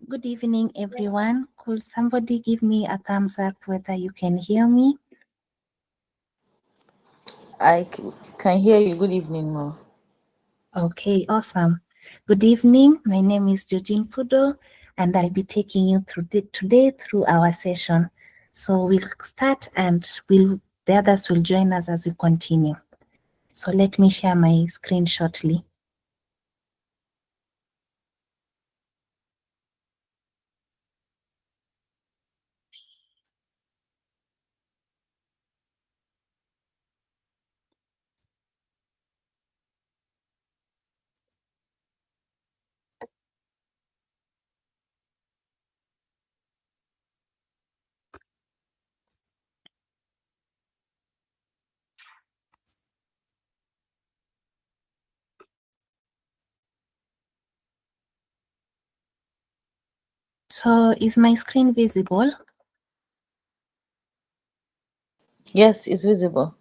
Good evening, everyone. Could somebody give me a thumbs up whether you can hear me? Can hear you. Good evening, Mo. Okay, awesome. Good evening. My name is Georgine Pudo, and I'll be taking you through today through our session. So we'll start, and the others will join us as we continue. So let me share my screen shortly. So is my screen visible? Yes, it's visible.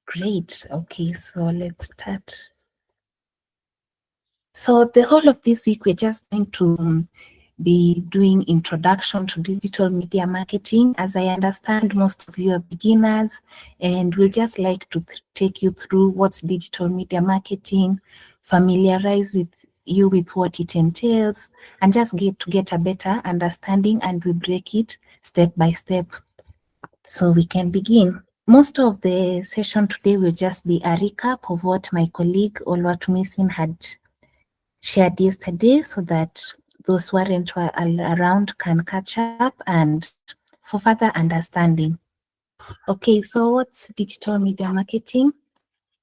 Great. Okay, so let's start. So the whole of this week, we're just going to be doing introduction to digital media marketing. As I understand, most of you are beginners, and we'll just like to take you through what's digital media marketing, familiarize you with what it entails, and just get a better understanding, and we break it step by step so we can begin. Most of the session today will just be a recap of what my colleague Olwatumisin had shared yesterday, so that those who aren't around can catch up and for further understanding. Okay, so what's digital media marketing?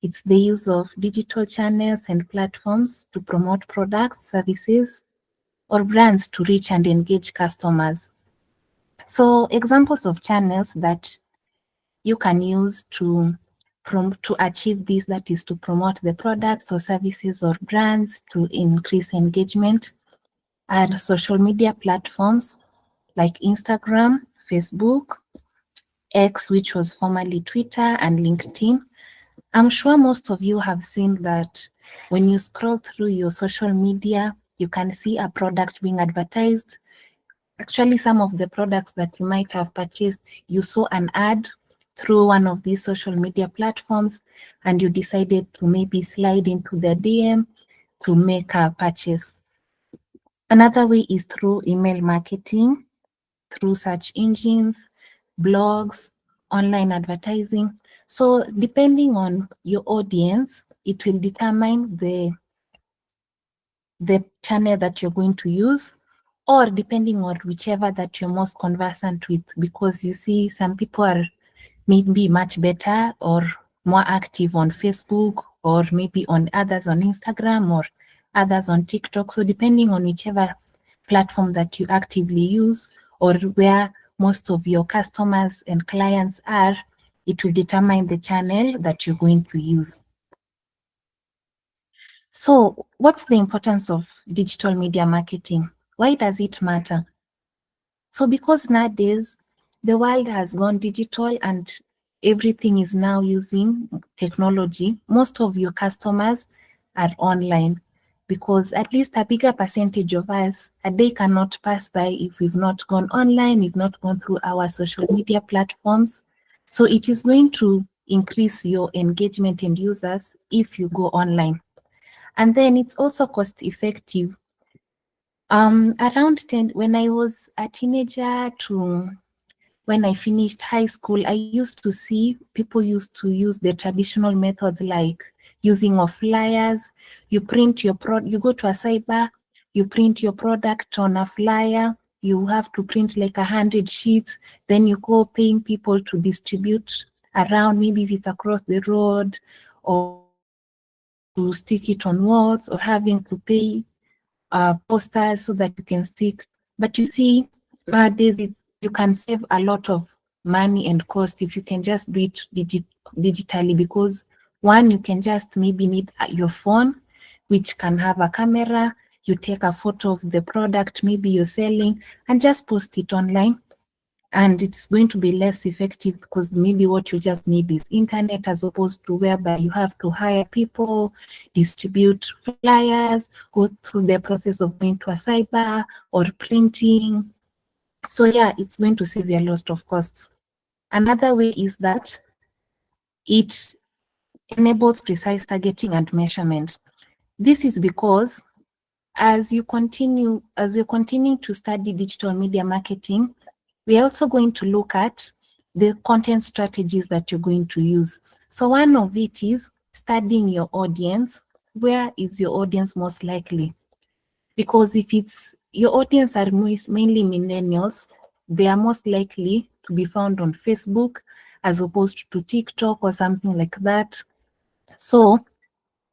It's the use of digital channels and platforms to promote products, services, or brands to reach and engage customers. So examples of channels that you can use to achieve this, that is to promote the products or services or brands to increase engagement, are social media platforms like Instagram, Facebook, X, which was formerly Twitter, and LinkedIn. I'm sure most of you have seen that when you scroll through your social media, you can see a product being advertised. Actually, some of the products that you might have purchased, you saw an ad through one of these social media platforms, and you decided to maybe slide into the DM to make a purchase. Another way is through email marketing, through search engines, blogs, online advertising. So depending on your audience, it will determine the channel that you're going to use, or depending on whichever that you're most conversant with, because you see some people are maybe much better or more active on Facebook, or maybe on others on Instagram, or others on TikTok. So depending on whichever platform that you actively use, or where most of your customers and clients are, it will determine the channel that you're going to use. So what's the importance of digital media marketing? Why does it matter? So because nowadays the world has gone digital and everything is now using technology, most of your customers are online, because at least a bigger percentage of us, a day cannot pass by if we've not gone online, we've not gone through our social media platforms. So it is going to increase your engagement and users if you go online. And then it's also cost effective. Around 10, when I was a teenager to when I finished high school, I used to see people used to use the traditional methods like using of flyers. You print you go to a cyber, you print your product on a flyer. You have to print like 100 sheets. Then you go paying people to distribute around, maybe if it's across the road, or to stick it on walls, or having to pay posters so that you can stick. But you see, nowadays you can save a lot of money and cost if you can just do it digitally, because one, you can just maybe need your phone, which can have a camera. You take a photo of the product maybe you're selling and just post it online. and it's going to be less effective because maybe what you just need is internet, as opposed to whereby you have to hire people, distribute flyers, go through the process of going to a cyber or printing. So yeah, it's going to save you a lot of costs. Another way is that it enables precise targeting and measurement. This is because as you're continuing to study digital media marketing, we're also going to look at the content strategies that you're going to use. So one of it is studying your audience. Where is your audience most likely? Because if it's your audience are mainly millennials, they are most likely to be found on Facebook as opposed to TikTok or something like that. So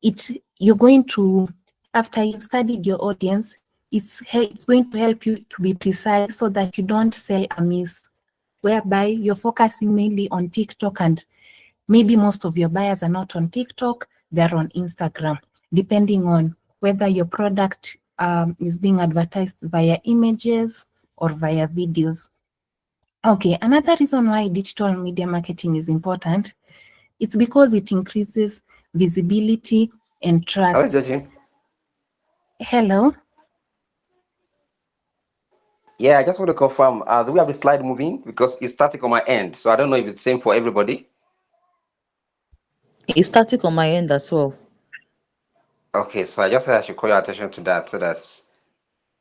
you're going to, after you've studied your audience, it's going to help you to be precise so that you don't sell a miss, whereby you're focusing mainly on TikTok and maybe most of your buyers are not on TikTok, they're on Instagram, depending on whether your product is being advertised via images or via videos. Okay, another reason why digital media marketing is important, it's because it increases visibility and trust. Hello, Judging. Hello. Yeah, I just want to confirm, do we have the slide moving? Because it's static on my end, so I don't know if it's the same for everybody. It's static on my end as well. Okay, so I just said I should call your attention to that, so that's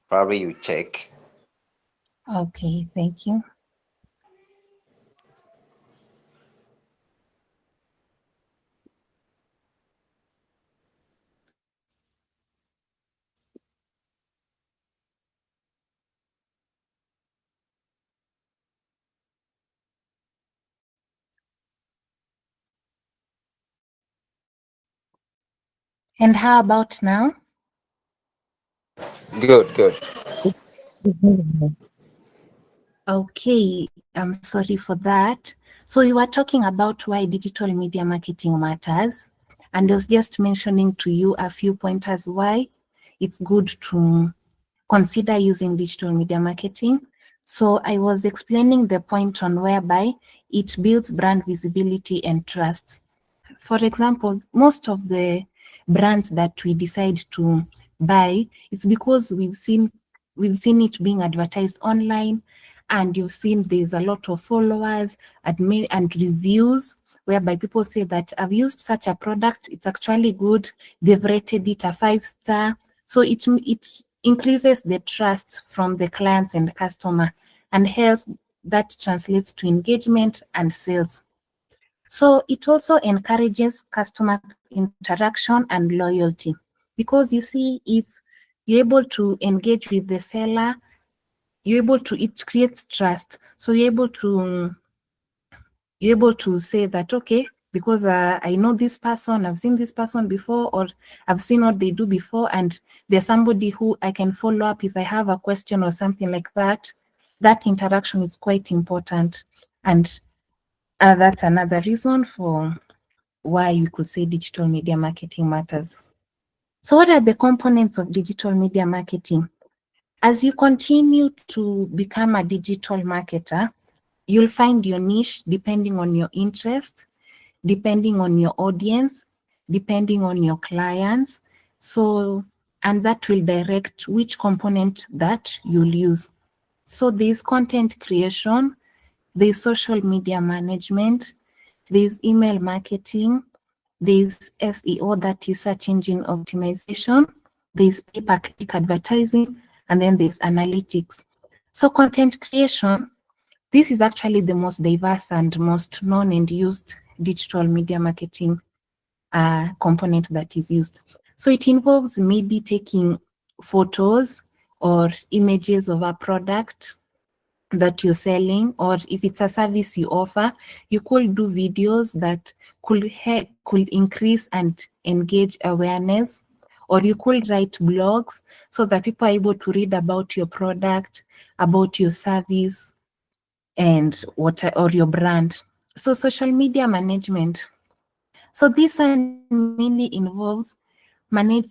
probably you check. Okay, thank you. And how about now? Good. Okay, I'm sorry for that. So you were talking about why digital media marketing matters, and I was just mentioning to you a few pointers why it's good to consider using digital media marketing. So I was explaining the point on whereby it builds brand visibility and trust. For example, most of the brands that we decide to buy, it's because we've seen it being advertised online, and you've seen there's a lot of followers and reviews whereby people say that I've used such a product, it's actually good, they've rated it a 5-star. So it increases the trust from the clients and customer, and hence that translates to engagement and sales. So it also encourages customer interaction and loyalty, because you see, if you're able to engage with the seller, it creates trust. So you're able to say that, okay, because I know this person, I've seen this person before, or I've seen what they do before, and there's somebody who I can follow up if I have a question or something like that. That interaction is quite important, and that's another reason for why we could say digital media marketing matters. So what are the components of digital media marketing? As you continue to become a digital marketer, you'll find your niche depending on your interest, depending on your audience, depending on your clients. So, and that will direct which component that you'll use. So there's content creation, there's social media management, there's email marketing, there's SEO, that is search engine optimization, there's pay-per-click advertising, and then there's analytics. So content creation, this is actually the most diverse and most known and used digital media marketing component that is used. So it involves maybe taking photos or images of a product that you're selling, or if it's a service you offer, you could do videos that could increase and engage awareness, or you could write blogs so that people are able to read about your product, about your service, and or your brand. So social media management. So this one mainly involves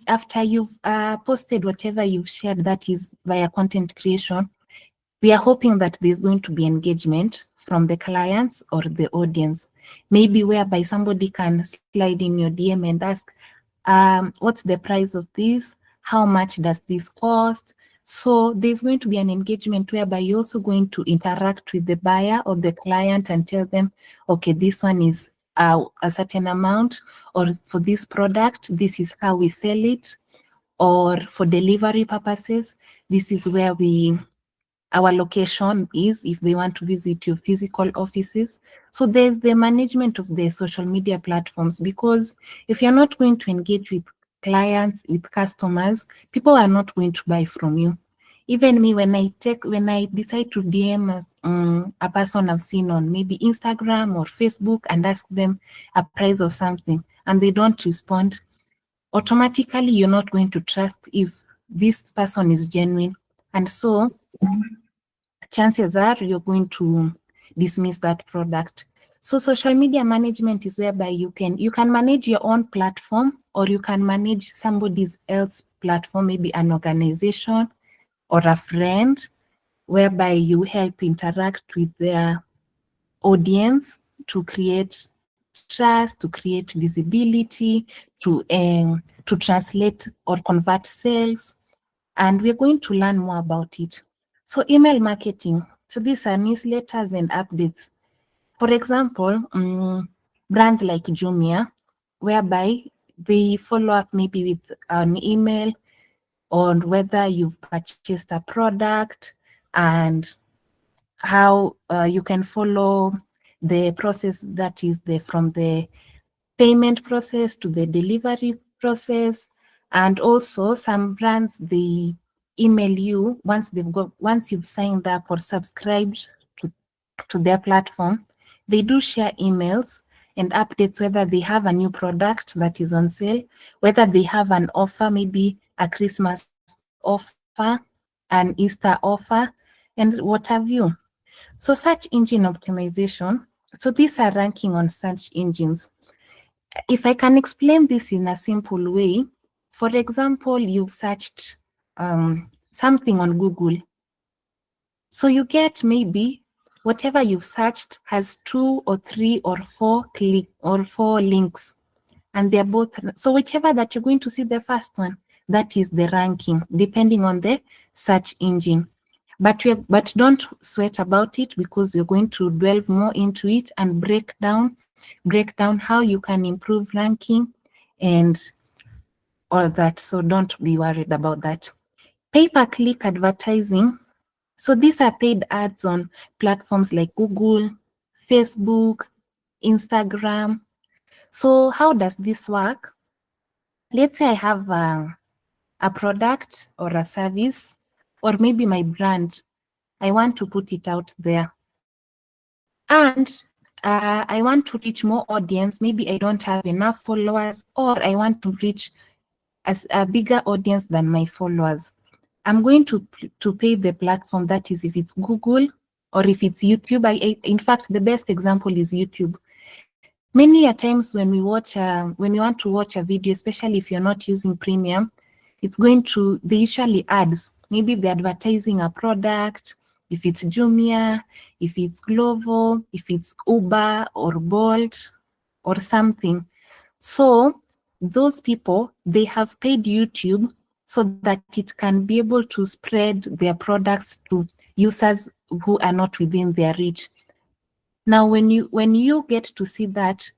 after you've posted whatever you've shared, that is via content creation. we are hoping that there's going to be engagement from the clients or the audience, maybe whereby somebody can slide in your DM and ask, what's the price of this? How much does this cost? So there's going to be an engagement whereby you're also going to interact with the buyer or the client and tell them, okay, this one is a certain amount, or for this product, this is how we sell it, or for delivery purposes, this is where our location is if they want to visit your physical offices. So there's the management of the social media platforms, because if you're not going to engage with clients, with customers, people are not going to buy from you. Even me, when I decide to DM a person I've seen on maybe Instagram or Facebook and ask them a price of something and they don't respond, automatically you're not going to trust if this person is genuine. And so chances are you're going to dismiss that product. So social media management is whereby you can manage your own platform, or you can manage somebody else's platform, maybe an organization or a friend, whereby you help interact with their audience to create trust, to create visibility, to translate or convert sales. And we're going to learn more about it. So email marketing. So these are newsletters and updates. For example, brands like Jumia, whereby they follow up maybe with an email on whether you've purchased a product and how you can follow the process, that is from the payment process to the delivery process. And also some brands, they email you once you've signed up or subscribed to their platform. They do share emails and updates whether they have a new product that is on sale, whether they have an offer, maybe a Christmas offer, an Easter offer, and what have you. So search engine optimization. So these are ranking on search engines. If I can explain this in a simple way, for example, you've searched something on Google. So you get maybe whatever you've searched has 2 or 3 or 4 links, and they're both. So whichever that you're going to see the first one, that is the ranking, depending on the search engine. But don't sweat about it, because we're going to delve more into it and break down how you can improve ranking and all that. So don't be worried about that. Pay-per-click advertising. So these are paid ads on platforms like Google, Facebook, Instagram. So how does this work? Let's say I have a product or a service, or maybe my brand. I want to put it out there. And I want to reach more audience. Maybe I don't have enough followers, or I want to reach a bigger audience than my followers. I'm going to pay the platform, that is if it's Google or if it's YouTube. In fact, the best example is YouTube. Many a times when we want to watch a video, especially if you're not using premium, they usually ads. Maybe they're advertising a product, if it's Jumia, if it's Glovo, if it's Uber or Bolt or something. So those people, they have paid YouTube so that it can be able to spread their products to users who are not within their reach. Now, when you get to see that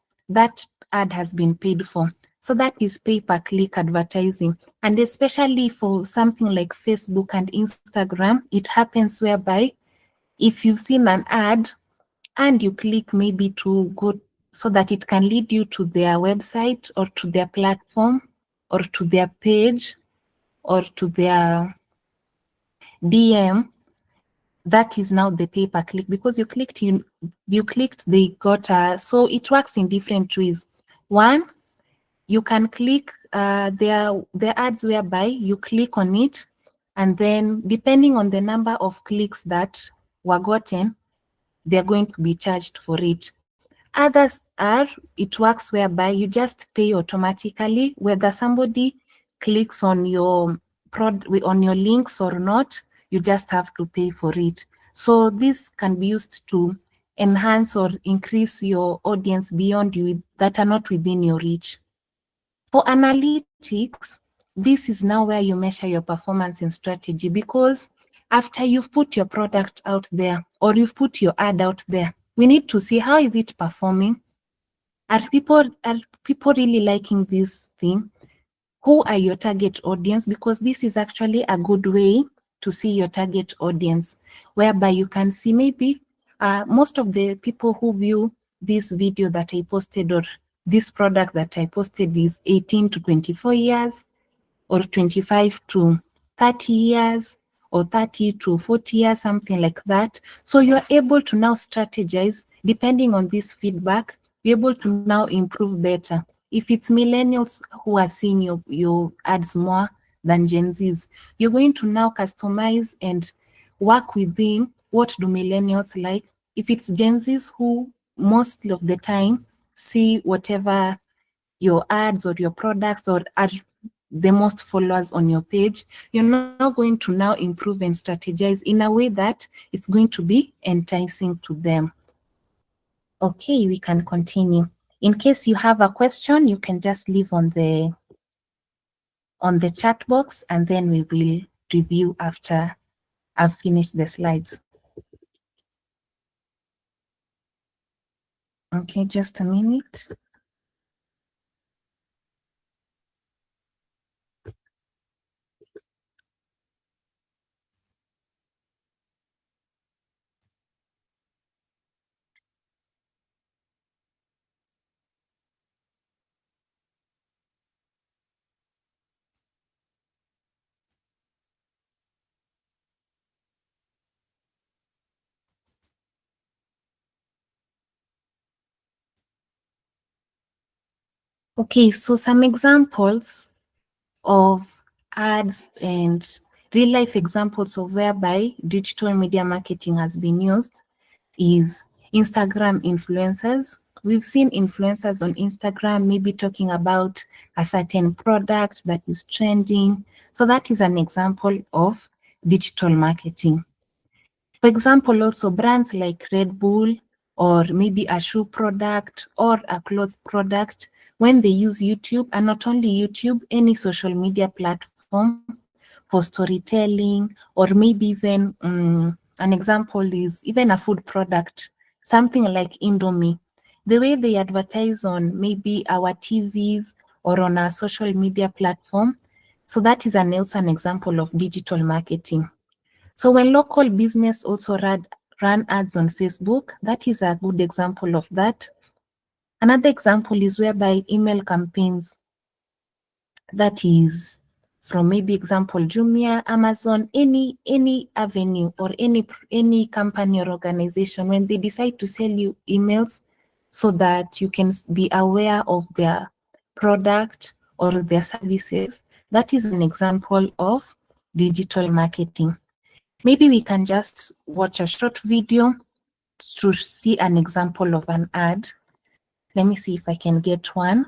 ad has been paid for, so that is pay-per-click advertising. And especially for something like Facebook and Instagram, it happens whereby if you've seen an ad and you click maybe to go so that it can lead you to their website or to their platform or to their page or to their DM, that is now the pay-per-click, because you clicked, they got so it works in different ways. One, you can click their ads whereby you click on it, and then depending on the number of clicks that were gotten, they're going to be charged for it. Others it works whereby you just pay automatically, whether somebody clicks on your links or not, you just have to pay for it. So this can be used to enhance or increase your audience beyond you that are not within your reach. For analytics, this is now where you measure your performance in strategy, because after you've put your product out there or you've put your ad out there, we need to see how is it performing. Are people really liking this thing? Who are your target audience? Because this is actually a good way to see your target audience, whereby you can see maybe most of the people who view this video that I posted or this product that I posted is 18 to 24 years or 25 to 30 years or 30 to 40 years, something like that. So you're able to now strategize depending on this feedback. You're able to now improve better. If it's millennials who are seeing your ads more than Gen Zs, you're going to now customize and work within what do millennials like. If it's Gen Zs who most of the time see whatever your ads or your products or are the most followers on your page, you're now going to now improve and strategize in a way that it's going to be enticing to them. Okay, we can continue. In case you have a question, you can just leave on the chat box, and then we will review after I've finished the slides. Okay, just a minute. Okay, so some examples of ads and real life examples of whereby digital media marketing has been used is Instagram influencers. We've seen influencers on Instagram maybe talking about a certain product that is trending. So that is an example of digital marketing. For example, also brands like Red Bull or maybe a shoe product or a clothes product, when they use YouTube, and not only YouTube, any social media platform for storytelling, or maybe even an example is even a food product, something like Indomie. The way they advertise on maybe our TVs or on our social media platform, so that is also an example of digital marketing. So when local business also run ads on Facebook, that is a good example of that. Another example is whereby email campaigns, that is from maybe example Jumia, Amazon, any avenue or any company or organization, when they decide to sell you emails so that you can be aware of their product or their services, that is an example of digital marketing. Maybe we can just watch a short video to see an example of an ad. Let me see if I can get one.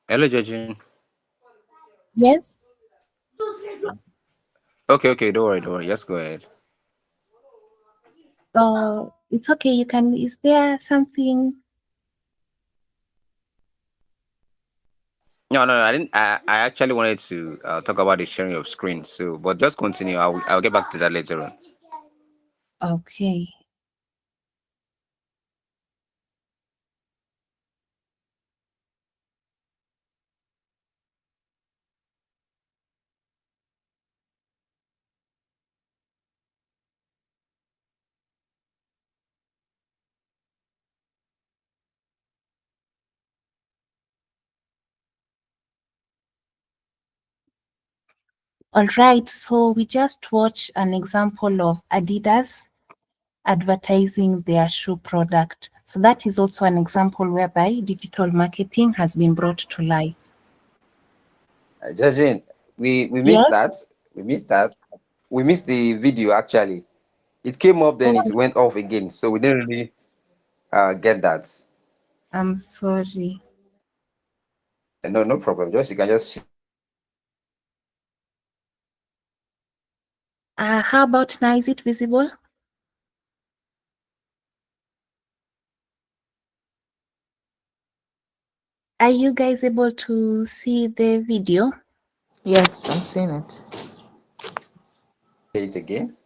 Hello, Judging. Yes. Okay, don't worry. Just go ahead. It's okay. You can. Is there something? No, I didn't. I actually wanted to talk about the sharing of screens. So, but just continue. I'll get back to that later on. Okay. All right, so we just watched an example of Adidas advertising their shoe product. So that is also an example whereby digital marketing has been brought to life. Judging, we Yes. missed that. We missed that. We missed the video actually. It came up, then Oh, it went off again. So we didn't really get that. I'm sorry. No, no problem. Just you can just How about now? Is it visible? Are you guys able to see the video? Yes, I'm seeing it. say it again.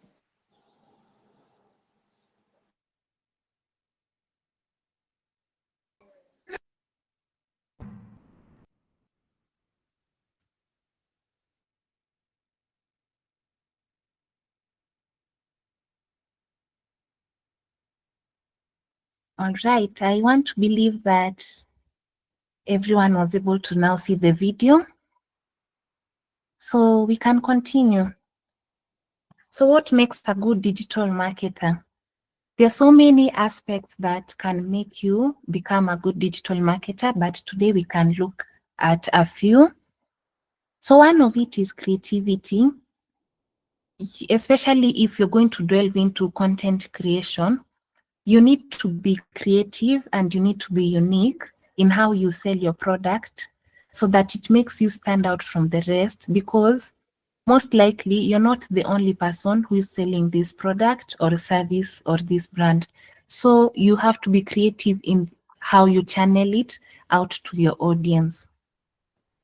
All right. I want to believe that everyone was able to now see the video. So we can continue. So what makes a good digital marketer? There are so many aspects that can make you become a good digital marketer, but today we can look at a few. So one of it is creativity, especially if you're going to delve into content creation. You need to be creative and you need to be unique in how you sell your product so that it makes you stand out from the rest, because most likely you're not the only person who is selling this product or service or this brand. So you have to be creative in how you channel it out to your audience.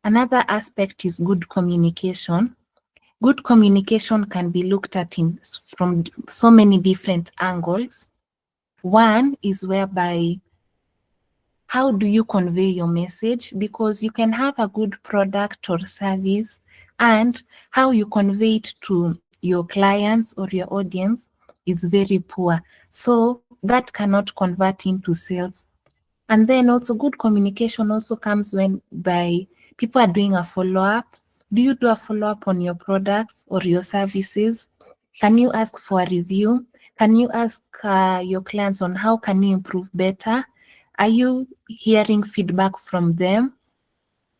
Another aspect is good communication. Good communication can be looked at from so many different angles. One is whereby how do you convey your message? Because you can have a good product or service, and how you convey it to your clients or your audience is very poor. So that cannot convert into sales. And then also good communication also comes when by people are doing a follow-up. Do you do a follow-up on your products or your services? Can you ask for a review? Can you ask your clients on how can you improve better? Are you hearing feedback from them?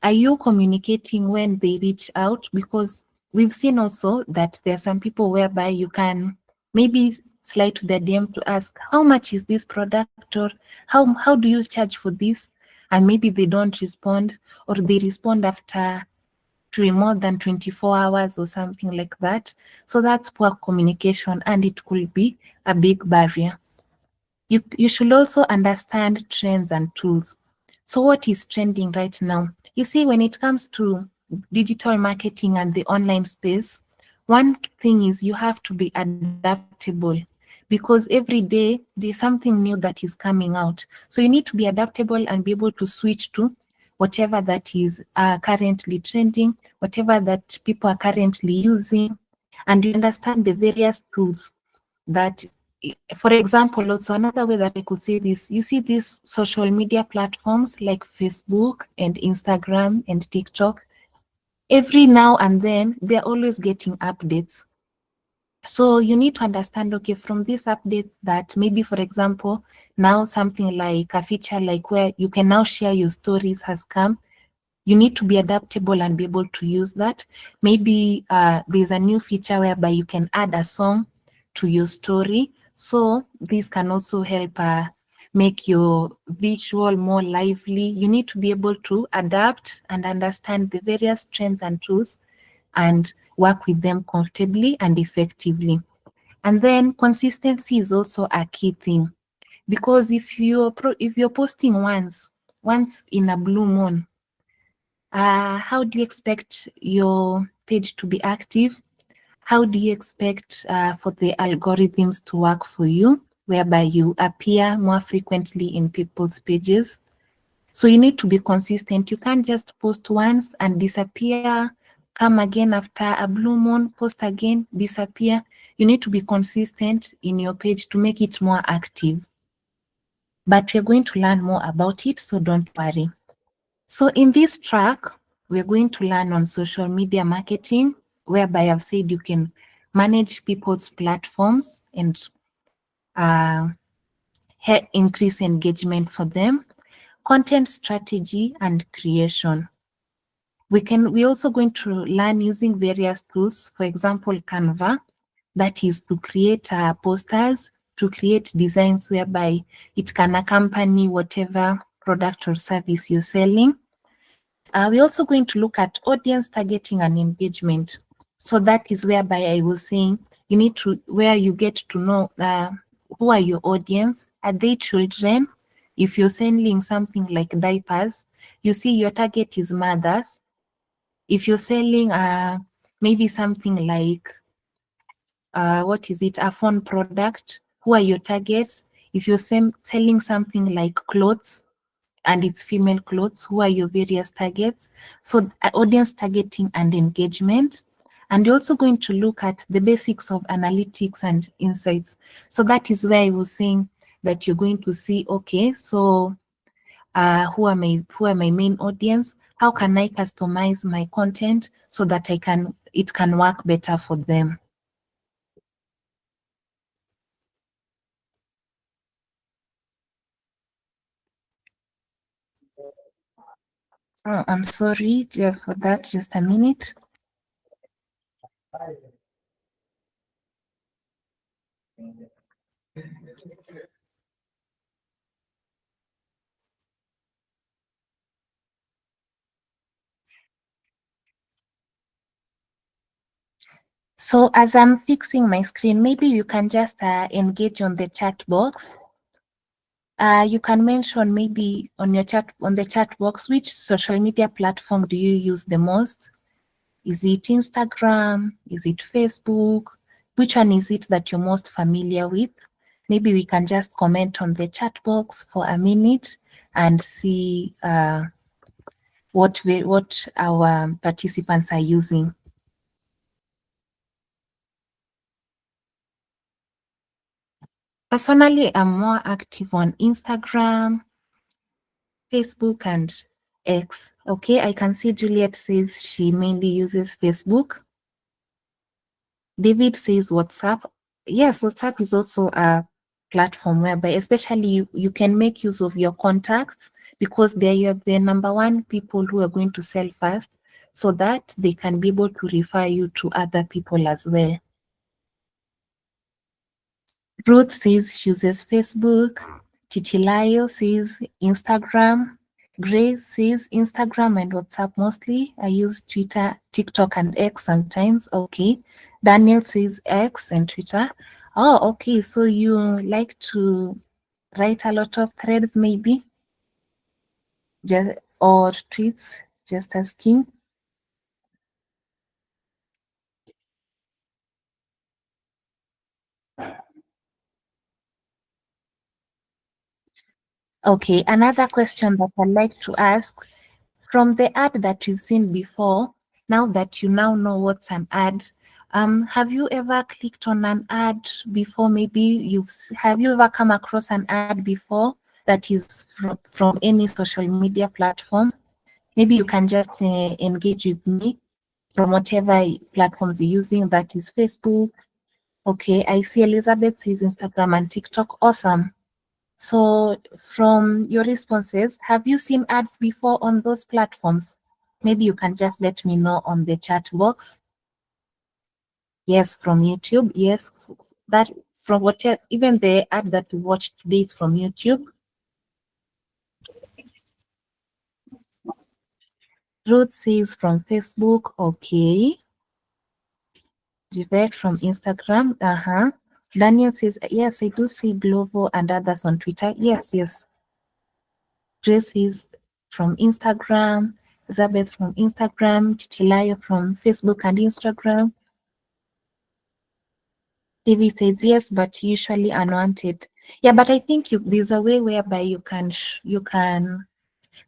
Are you communicating when they reach out? Because we've seen also that there are some people whereby you can maybe slide to their DM to ask, how much is this product, or how do you charge for this? And maybe they don't respond, or they respond after more than 24 hours or something like that. So that's poor communication, and it could be a big barrier. You should also understand trends and tools. So what is trending right now? You see, when it comes to digital marketing and the online space, one thing is you have to be adaptable, because every day there's something new that is coming out. So you need to be adaptable and be able to switch to whatever that is currently trending, whatever that people are currently using, and you understand the various tools that, for example, also another way that I could say this, you see these social media platforms like Facebook and Instagram and TikTok, every now and then they're always getting updates. So you need to understand, okay, from this update that maybe, for example, now something like a feature like where you can now share your stories has come. You need to be adaptable and be able to use that. Maybe there's a new feature whereby you can add a song to your story. So this can also help make your visual more lively. You need to be able to adapt and understand the various trends and tools and work with them comfortably and effectively. And then consistency is also a key thing, because if you're posting once in a blue moon, how do you expect your page to be active? How do you expect for the algorithms to work for you, whereby you appear more frequently in people's pages? So you need to be consistent. You can't just post once and disappear, come again after a blue moon, post again, disappear. You need to be consistent in your page to make it more active. But we're going to learn more about it, so don't worry. So in this track, we're going to learn on social media marketing, whereby I've said you can manage people's platforms and increase engagement for them. Content strategy and creation. We're also going to learn using various tools, for example, Canva, that is to create posters, to create designs whereby it can accompany whatever product or service you're selling. We're also going to look at audience targeting and engagement. So that is whereby I was saying you need to, where you get to know who are your audience. Are they children? If you're selling something like diapers, you see your target is mothers. If you're selling maybe something like what is it, a phone product, who are your targets? If you're selling something like clothes and it's female clothes, who are your various targets? So audience targeting and engagement. And you're also going to look at the basics of analytics and insights. So that is where I was saying that you're going to see, okay, so who are my main audience? How can I customize my content so that it can work better for them? Oh, I'm sorry for that. Just a minute. So as I'm fixing my screen, maybe you can just engage on the chat box. You can mention maybe on the chat box, which social media platform do you use the most? Is it Instagram? Is it Facebook? Which one is it that you're most familiar with? Maybe we can just comment on the chat box for a minute and see what our participants are using. Personally, I'm more active on Instagram, Facebook, and X. Okay, I can see Juliet says she mainly uses Facebook. David says WhatsApp. Yes, WhatsApp is also a platform whereby especially you can make use of your contacts because they're the number one people who are going to sell first so that they can be able to refer you to other people as well. Ruth says she uses Facebook. Titilayo says Instagram. Grace says Instagram and WhatsApp mostly. I use Twitter, TikTok, and X sometimes. Okay. Daniel says X and Twitter. Oh, okay. So you like to write a lot of threads, maybe? Or tweets, just asking. Okay, another question that I'd like to ask, from the ad that you've seen before, now that you now know what's an ad, have you ever clicked on an ad before? Maybe have you ever come across an ad before that is from any social media platform? Maybe you can just engage with me from whatever platforms you're using, that is Facebook. Okay, I see Elizabeth says Instagram and TikTok. Awesome. So from your responses, have you seen ads before on those platforms? Maybe you can just let me know on the chat box. Yes, from YouTube. Yes, that from whatever, even the ad that we watched today is from YouTube. Ruth says from Facebook. Okay. Divert from Instagram. Daniel says, yes, I do see Glovo and others on Twitter. Yes, yes. Grace is from Instagram. Elizabeth from Instagram. Titilayo from Facebook and Instagram. David says, yes, but usually unwanted. Yeah, but I think there's a way whereby you can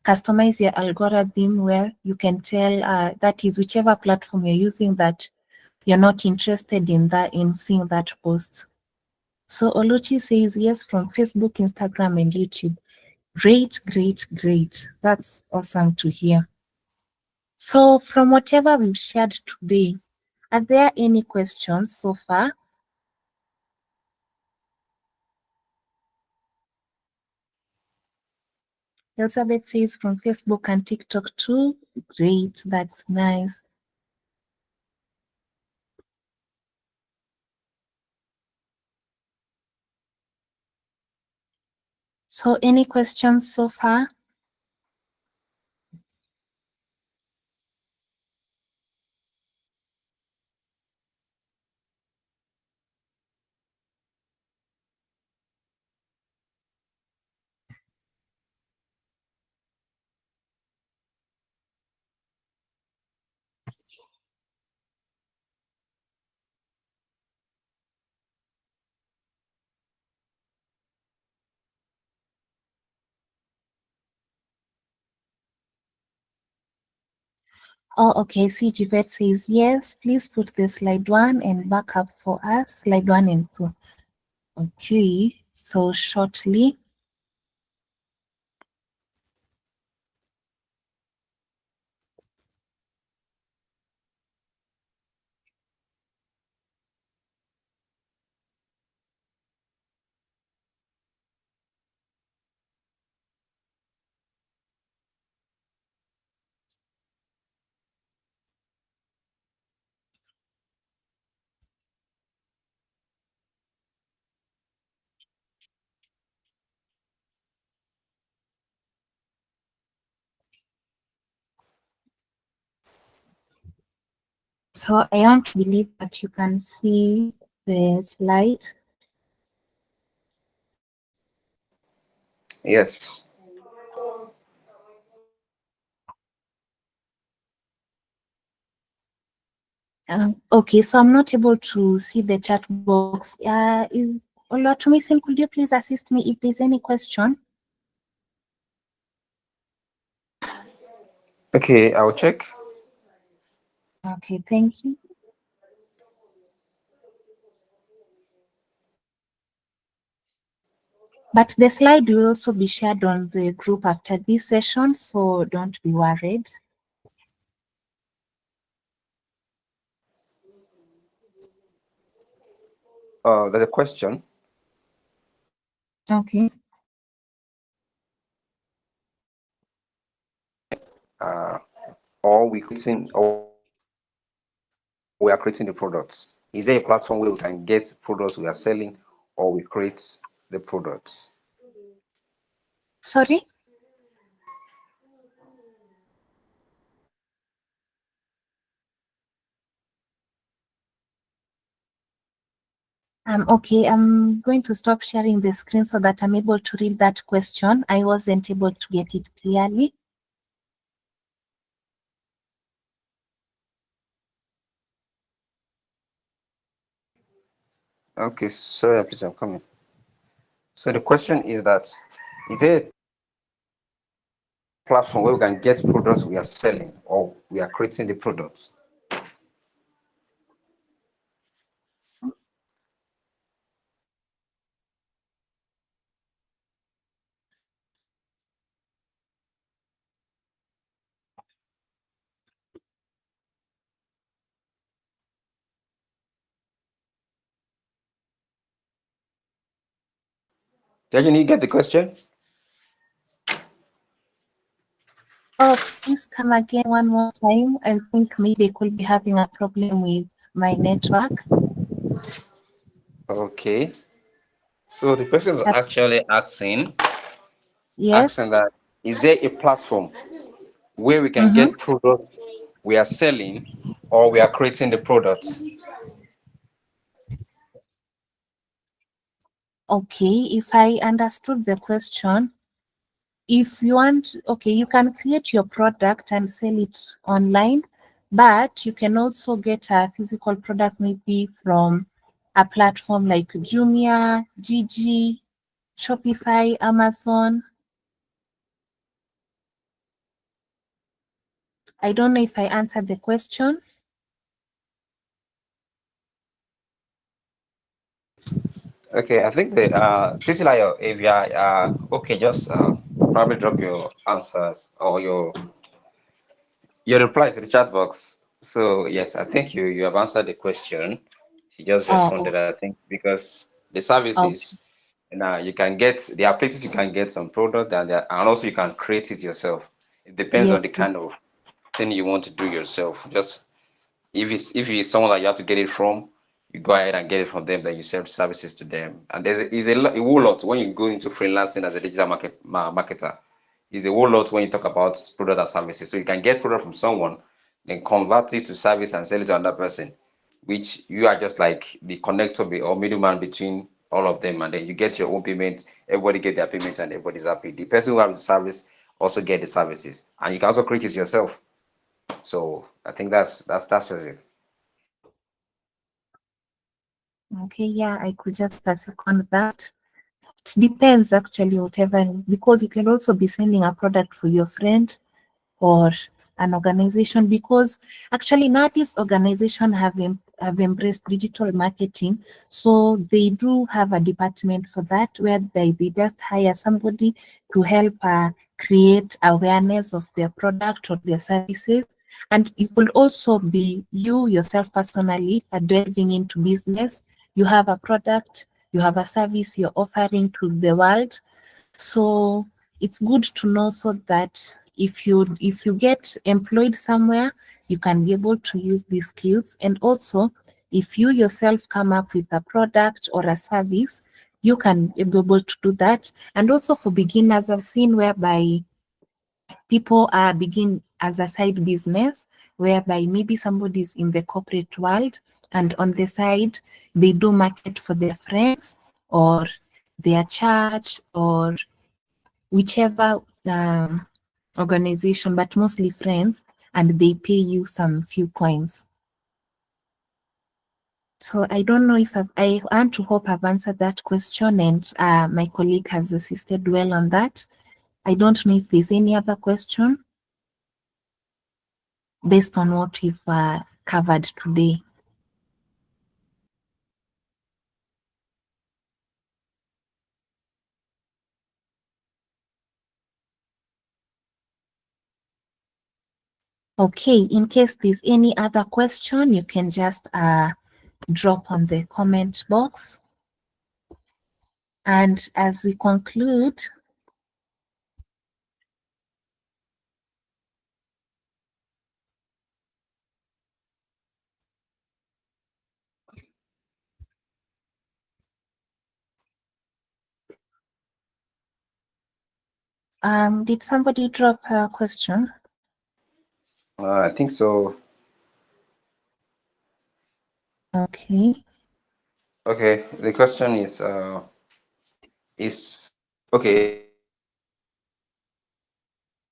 customize your algorithm where you can tell that is whichever platform you're using that you're not interested in seeing that post. So Oluchi says, yes, from Facebook, Instagram, and YouTube. Great, great, great. That's awesome to hear. So from whatever we've shared today, Are there any questions so far? Elizabeth says from Facebook and TikTok too. Great, that's nice. So any questions so far? Oh, okay. See, Jivet says yes. Please put the slide 1 and back up for us. Slide 1 and 2. Okay. So shortly. So I want to believe that you can see the slide. Yes. Okay, so I'm not able to see the chat box. Oluwatomisin, could you please assist me if there's any question? Okay, I'll check. Okay, thank you. But the slide will also be shared on the group after this session, so don't be worried. There's a question. Okay. Or we are creating the products. Is there a platform where we can get products we are selling, or we create the products? Sorry? Okay, I'm going to stop sharing the screen so that I'm able to read that question. I wasn't able to get it clearly. Okay, sorry, please, I'm coming. So the question is that, is there a platform where we can get products we are selling, or we are creating the products? Did you get the question? Oh, please come again one more time. I think maybe I could be having a problem with my network. Okay. So the person is actually asking Yes. that, is there a platform where we can get products we are selling, or we are creating the products? Okay, if I understood the question, if you want, okay, you can create your product and sell it online, but you can also get a physical product maybe from a platform like Jumia, Gigi, Shopify, Amazon. I don't know if I answered the question. Okay, I think the Titilayo, if you are okay, just probably drop your answers or your reply to the chat box. So yes, I think you have answered the question. She just Oh, responded, I think, because the oh, services, now you can get, there are places you can get some product, and also you can create it yourself. It depends on the yes, yes. kind of thing you want to do yourself. Just if it's someone that you have to get it from, you go ahead and get it from them, then you sell services to them. And a whole lot when you go into freelancing as a digital marketer. Is a whole lot when you talk about product and services. So you can get product from someone, then convert it to service and sell it to another person, which you are just like the connector or middleman between all of them, and then you get your own payment. Everybody get their payment, and everybody's happy. The person who has the service also get the services, and you can also create it yourself. So I think that's just it. Okay, yeah, I could just second that. It depends actually, whatever, because you can also be sending a product for your friend or an organization, because actually now this organization have embraced digital marketing, so they do have a department for that, where they just hire somebody to help create awareness of their product or their services. And it will also be you yourself personally delving into business. You have a product, you have a service you're offering to the world, so it's good to know, so that if you get employed somewhere, you can be able to use these skills. And also, if you yourself come up with a product or a service, you can be able to do that. And also for beginners, I've seen whereby people are begin as a side business, whereby maybe somebody's in the corporate world, and on the side they do market for their friends or their church or whichever organization, but mostly friends, and they pay you some few coins. So I don't know if I want to hope I've answered that question, and my colleague has assisted well on that. I don't know if there's any other question based on what we've covered today. Okay, in case there's any other question, you can just drop on the comment box. And as we conclude, did somebody drop a question? I think so. Okay. Okay, the question is okay.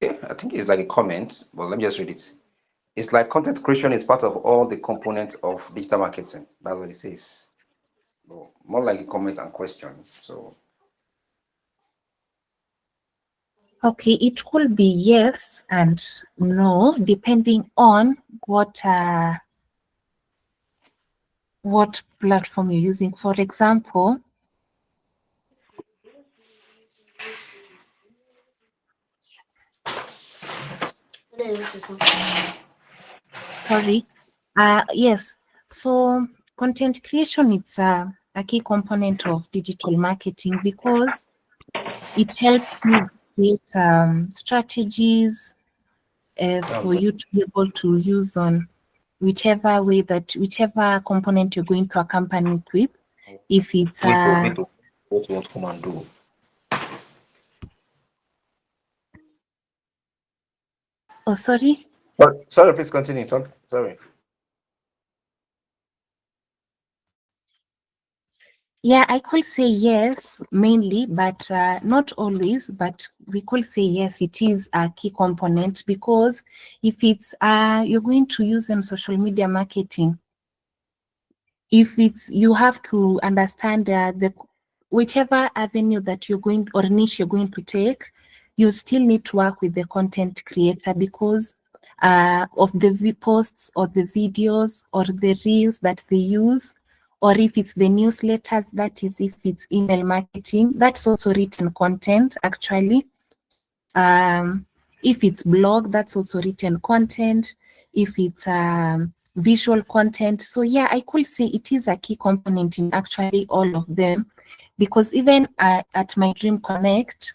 I think it's like a comment, but let me just read it. It's like content creation is part of all the components of digital marketing. That's what it says. Well, more like a comment and question. So Okay, it could be yes and no, depending on what platform you're using. For example, sorry. Yes. So content creation, it's a key component of digital marketing, because it helps you create strategies for you to be able to use on whichever component you're going to accompany it with. If it's what you want to come and do. oh, sorry. Sorry, please continue. Talk. Sorry. Yeah, I could say yes, mainly, but not always. But we could say yes, it is a key component, because if it's you're going to use in social media marketing, if it's you have to understand the whichever avenue that you're going or niche you're going to take, you still need to work with the content creator, because of the posts or the videos or the reels that they use, or if it's the newsletters, that is, if it's email marketing, that's also written content actually. If it's blog, that's also written content. if it's visual content. So yeah, I could say it is a key component in actually all of them, because even at My Dream Connect,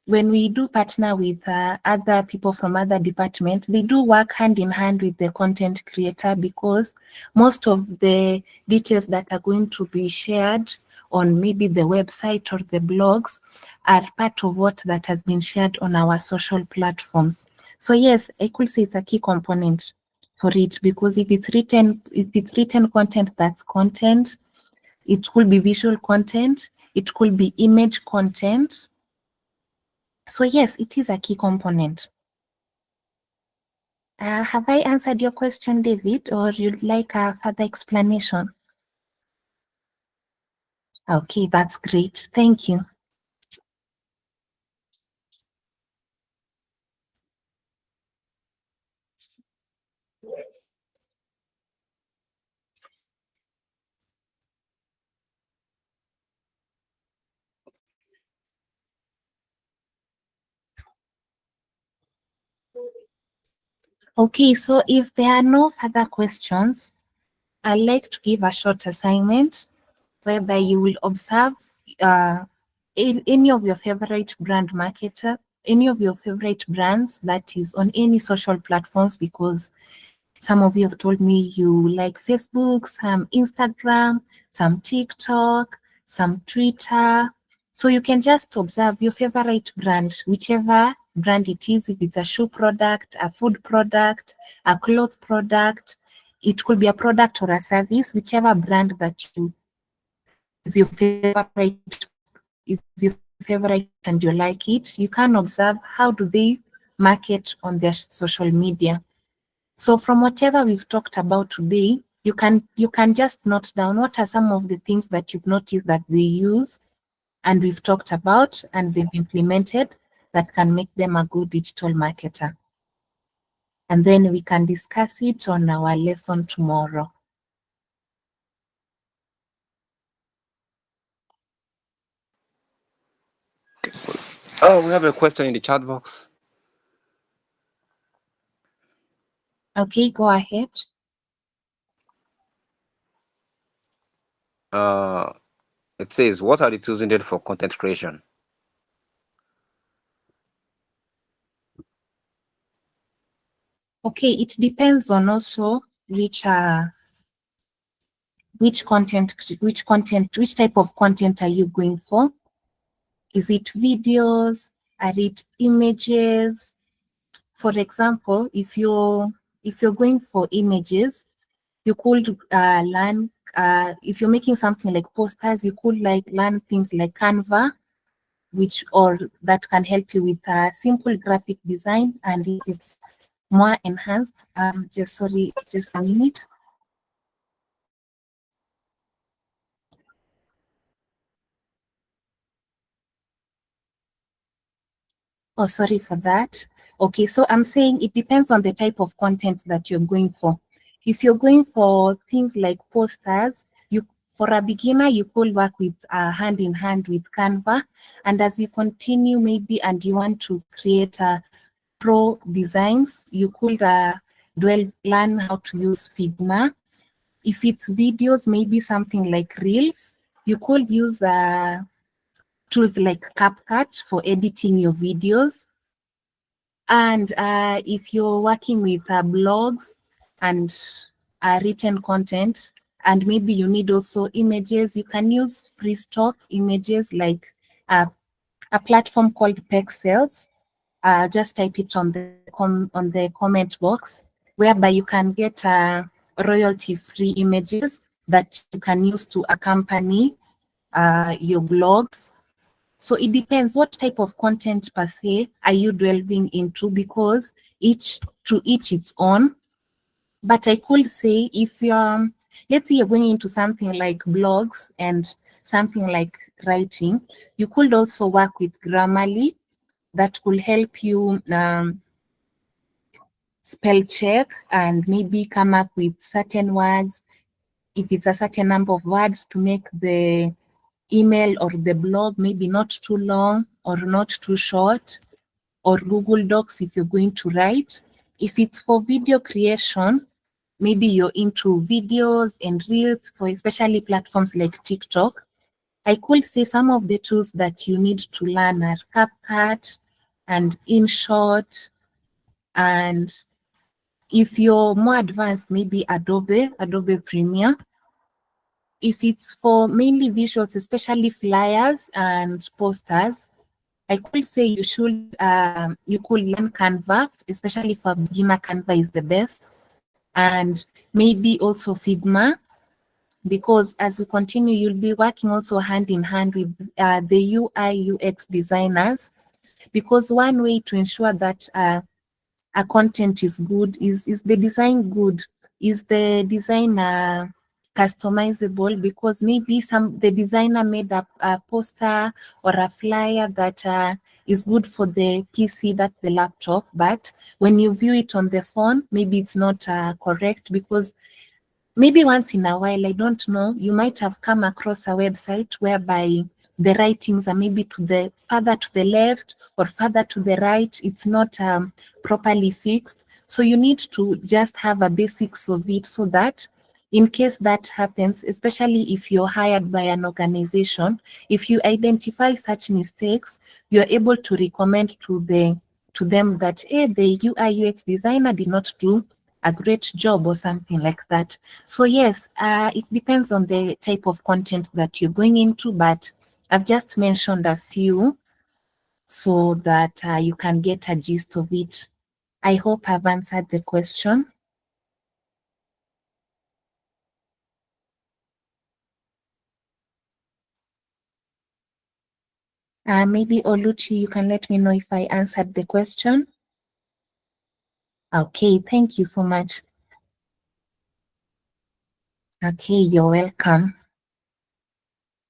when we do partner with other people from other departments, they do work hand in hand with the content creator, because most of the details that are going to be shared on maybe the website or the blogs are part of what that has been shared on our social platforms. So yes, I could say it's a key component for it, because if it's written content, that's content. It could be visual content. It could be image content. So yes, it is a key component. Have I answered your question, David, or you'd like a further explanation? Okay, that's great. Thank you. Okay, so if there are no further questions, I'd like to give a short assignment whereby you will observe any of your favorite brand marketer, any of your favorite brands that is on any social platforms, because some of you have told me you like Facebook, some Instagram, some TikTok, some Twitter. So you can just observe your favorite brand, whichever brand it is, if it's a shoe product, a food product, a cloth product, it could be a product or a service, whichever brand that is your favorite and you like it, you can observe how do they market on their social media. So from whatever we've talked about today, you can just note down what are some of the things that you've noticed that they use and we've talked about and they've implemented that can make them a good digital marketer. And then we can discuss it on our lesson tomorrow. Oh, we have a question in the chat box. Okay, go ahead. It says, what are the tools needed for content creation? Okay, it depends on also which type of content are you going for? Is it videos? Are it images? For example, if you're going for images, you could learn. If you're making something like posters, you could learn things like Canva, or that can help you with simple graphic design, and if it's more enhanced. Just a minute. Oh, sorry for that. Okay, so I'm saying it depends on the type of content that you're going for. If you're going for things like posters, for a beginner, you could work with hand in hand with Canva. And as you continue maybe and you want to create pro designs, you could learn how to use Figma. If it's videos, maybe something like Reels, you could use tools like CapCut for editing your videos. And if you're working with blogs and written content, and maybe you need also images, you can use free stock images like a platform called Pexels. Just type it on the comment box, whereby you can get royalty-free images that you can use to accompany your blogs. So it depends what type of content per se are you delving into, because each its own. But I could say if you're, let's say you're going into something like blogs and something like writing, you could also work with Grammarly. That could help you spell check and maybe come up with certain words. If it's a certain number of words, to make the email or the blog maybe not too long or not too short, or Google Docs if you're going to write. If it's for video creation, maybe you're into videos and reels for especially platforms like TikTok, I could say some of the tools that you need to learn are CapCut and InShot. And if you're more advanced, maybe Adobe Premiere. If it's for mainly visuals, especially flyers and posters, I could say you could learn Canva, especially for beginner. Canva is the best, and maybe also Figma, because as you continue, you'll be working also hand in hand with the UI UX designers, because one way to ensure that a content is good is the design good, is the design customizable, because maybe the designer made a poster or a flyer that is good for the PC, that's the laptop, but when you view it on the phone, maybe it's not correct, because maybe once in a while, I don't know, you might have come across a website whereby the writings are maybe further to the left or further to the right. It's not properly fixed. So you need to just have a basics of it, so that in case that happens, especially if you're hired by an organization, if you identify such mistakes, you're able to recommend to them that, hey, the UI UX designer did not do a great job or something like that. So yes, it depends on the type of content that you're going into, but I've just mentioned a few so that you can get a gist of it. I hope I've answered the question. Maybe Oluchi, you can let me know if I answered the question. Okay, thank you so much. Okay, you're welcome.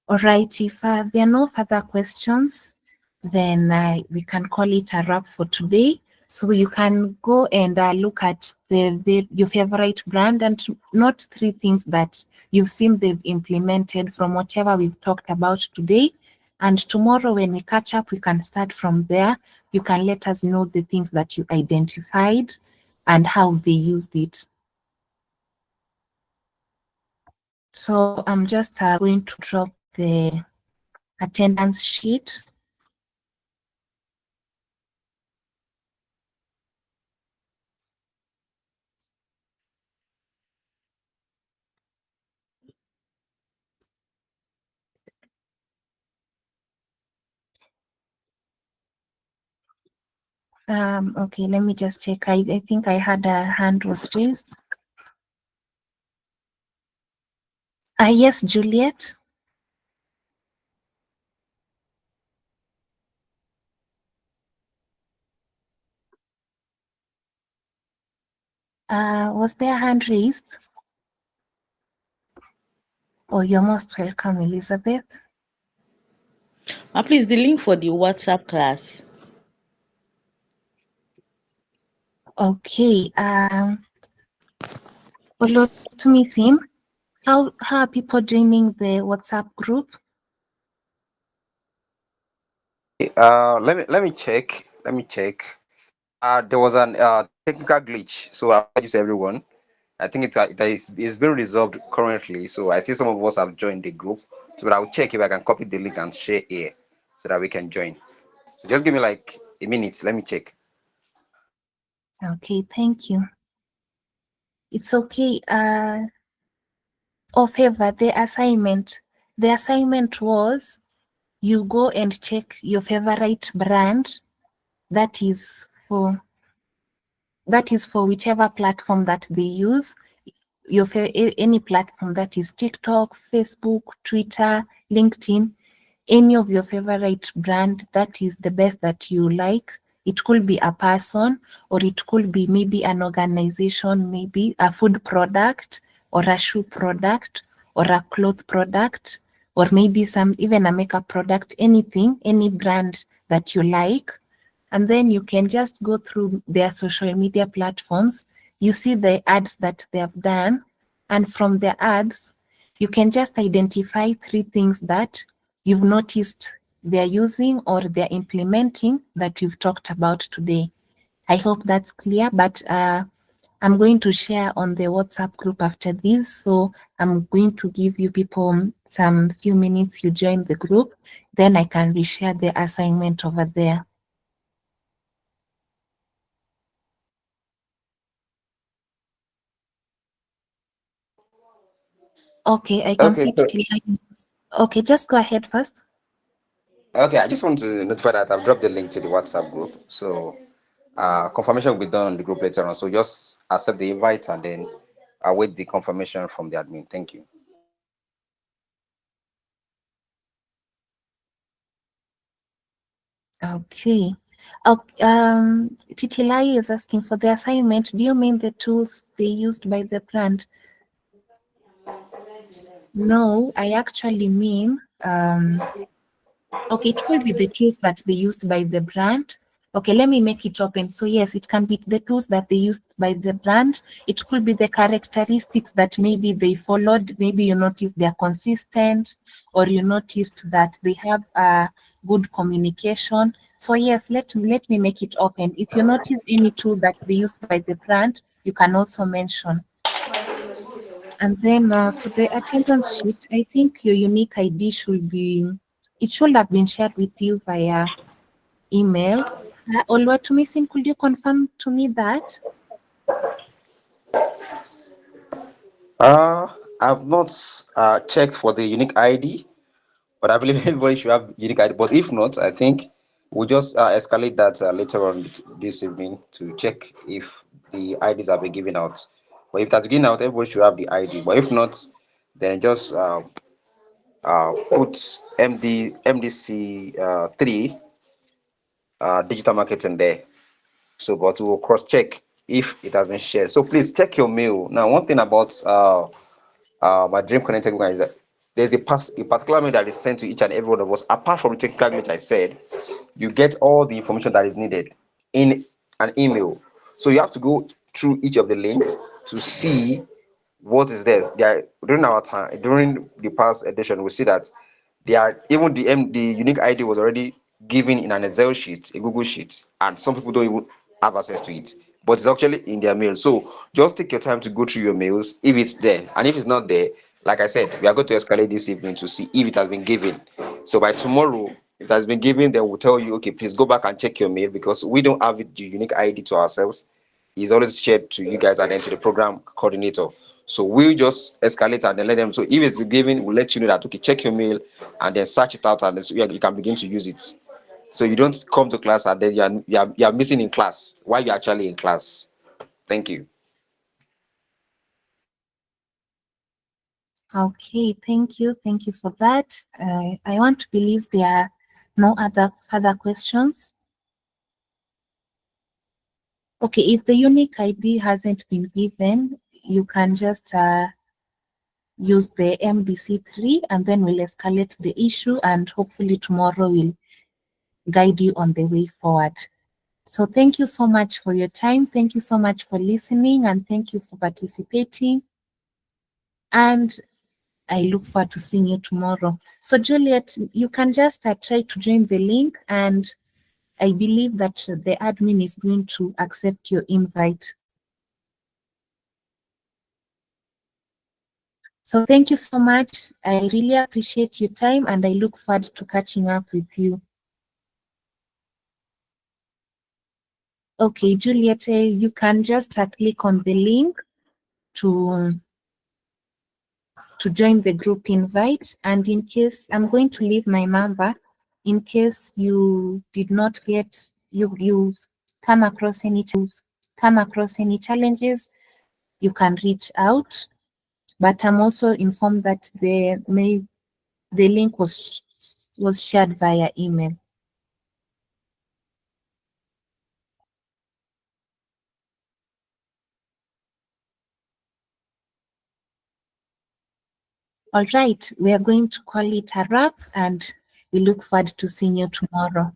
All right, if there are no further questions, then we can call it a wrap for today. So you can go and look at your favorite brand and note 3 things that you've seen they've implemented from whatever we've talked about today. And tomorrow when we catch up, we can start from there. You can let us know the things that you identified and how they used it. So I'm just going to drop the attendance sheet. Okay, let me just check. I think I had a hand was raised. Yes, Juliet. Was there a hand raised? Oh, you're most welcome, Elizabeth. Please, the link for the WhatsApp class. Okay. Olotumisin, how are people joining the WhatsApp group? Let me check. There was an technical glitch, so I apologize everyone. I think it's been resolved currently. So I see some of us have joined the group. So but I'll check if I can copy the link and share here so that we can join. So just give me like a minute. Let me check. Okay, thank you. It's okay. Favor, the assignment was you go and check your favorite brand. That is for whichever platform that they use. Any platform, that is TikTok, Facebook, Twitter, LinkedIn, any of your favorite brand that is the best that you like. It could be a person, or it could be maybe an organization, maybe a food product or a shoe product or a cloth product, or maybe even a makeup product, anything, any brand that you like. And then you can just go through their social media platforms. You see the ads that they have done. And from the ads, you can just identify 3 things that you've noticed they're using or they're implementing that we've talked about today. I hope that's clear, but I'm going to share on the WhatsApp group after this. So I'm going to give you people some few minutes, you join the group, then I can reshare the assignment over there. Okay, I can Okay, see so Titilayo. Okay, just go ahead first. okay, I just want to notify that I've dropped the link to the WhatsApp group. So confirmation will be done on the group later on. So just accept the invite and then await the confirmation from the admin. Thank you. Okay. Titilayo is asking for the assignment. Do you mean the tools they used by the brand? No, I actually mean, okay, it will be the tools that they used by the brand. Okay, let me make it open. So yes, it can be the tools that they used by the brand. It could be the characteristics that maybe they followed. Maybe you noticed they're consistent, or you noticed that they have good communication. So yes, let me make it open. If you notice any tool that they used by the brand, you can also mention. And then for the attendance sheet, I think your unique ID should be, it should have been shared with you via email. Oluwatumisin, could you confirm to me that? I've not checked for the unique ID, but I believe everybody should have unique ID. But if not, I think we'll just escalate that later on this evening to check if the IDs have been given out. But if that's given out, everybody should have the ID. But if not, then just put MDC 3 digital marketing there. So, but we'll cross check if it has been shared. So please check your mail. Now, one thing about my Dream Connected program is that there's a particular mail that is sent to each and every one of us. Apart from the technical glitch I said, you get all the information that is needed in an email. So you have to go through each of the links to see what is there. During our time, during the past edition, we see that even the unique ID was already given in an Excel sheet, a Google sheet, and some people don't even have access to it. But it's actually in their mail. So just take your time to go through your mails if it's there. And if it's not there, like I said, we are going to escalate this evening to see if it has been given. So by tomorrow, if it has been given, then we'll tell you, okay, please go back and check your mail because we don't have the unique ID to ourselves. It's always shared to you guys and then to the program coordinator. So we'll just escalate and then let them. So if it's given, we'll let you know that, okay, check your mail and then search it out and so you can begin to use it. So you don't come to class and then you are missing in class while you're actually in class. Thank you. Okay, thank you. Thank you for that. I want to believe there are no other further questions. Okay, if the unique ID hasn't been given, you can just use the MDC3 and then we'll escalate the issue and hopefully tomorrow we'll guide you on the way forward. So thank you so much for your time. Thank you so much for listening and thank you for participating. And I look forward to seeing you tomorrow. So Juliet, you can just try to join the link and I believe that the admin is going to accept your invite. So thank you so much. I really appreciate your time and I look forward to catching up with you. Okay, Juliet, you can just click on the link to join the group invite. And in case, I'm going to leave my number, in case you did not get, you've come across any challenges, you can reach out. But I'm also informed that the link was shared via email. All right, we are going to call it a wrap and we look forward to seeing you tomorrow.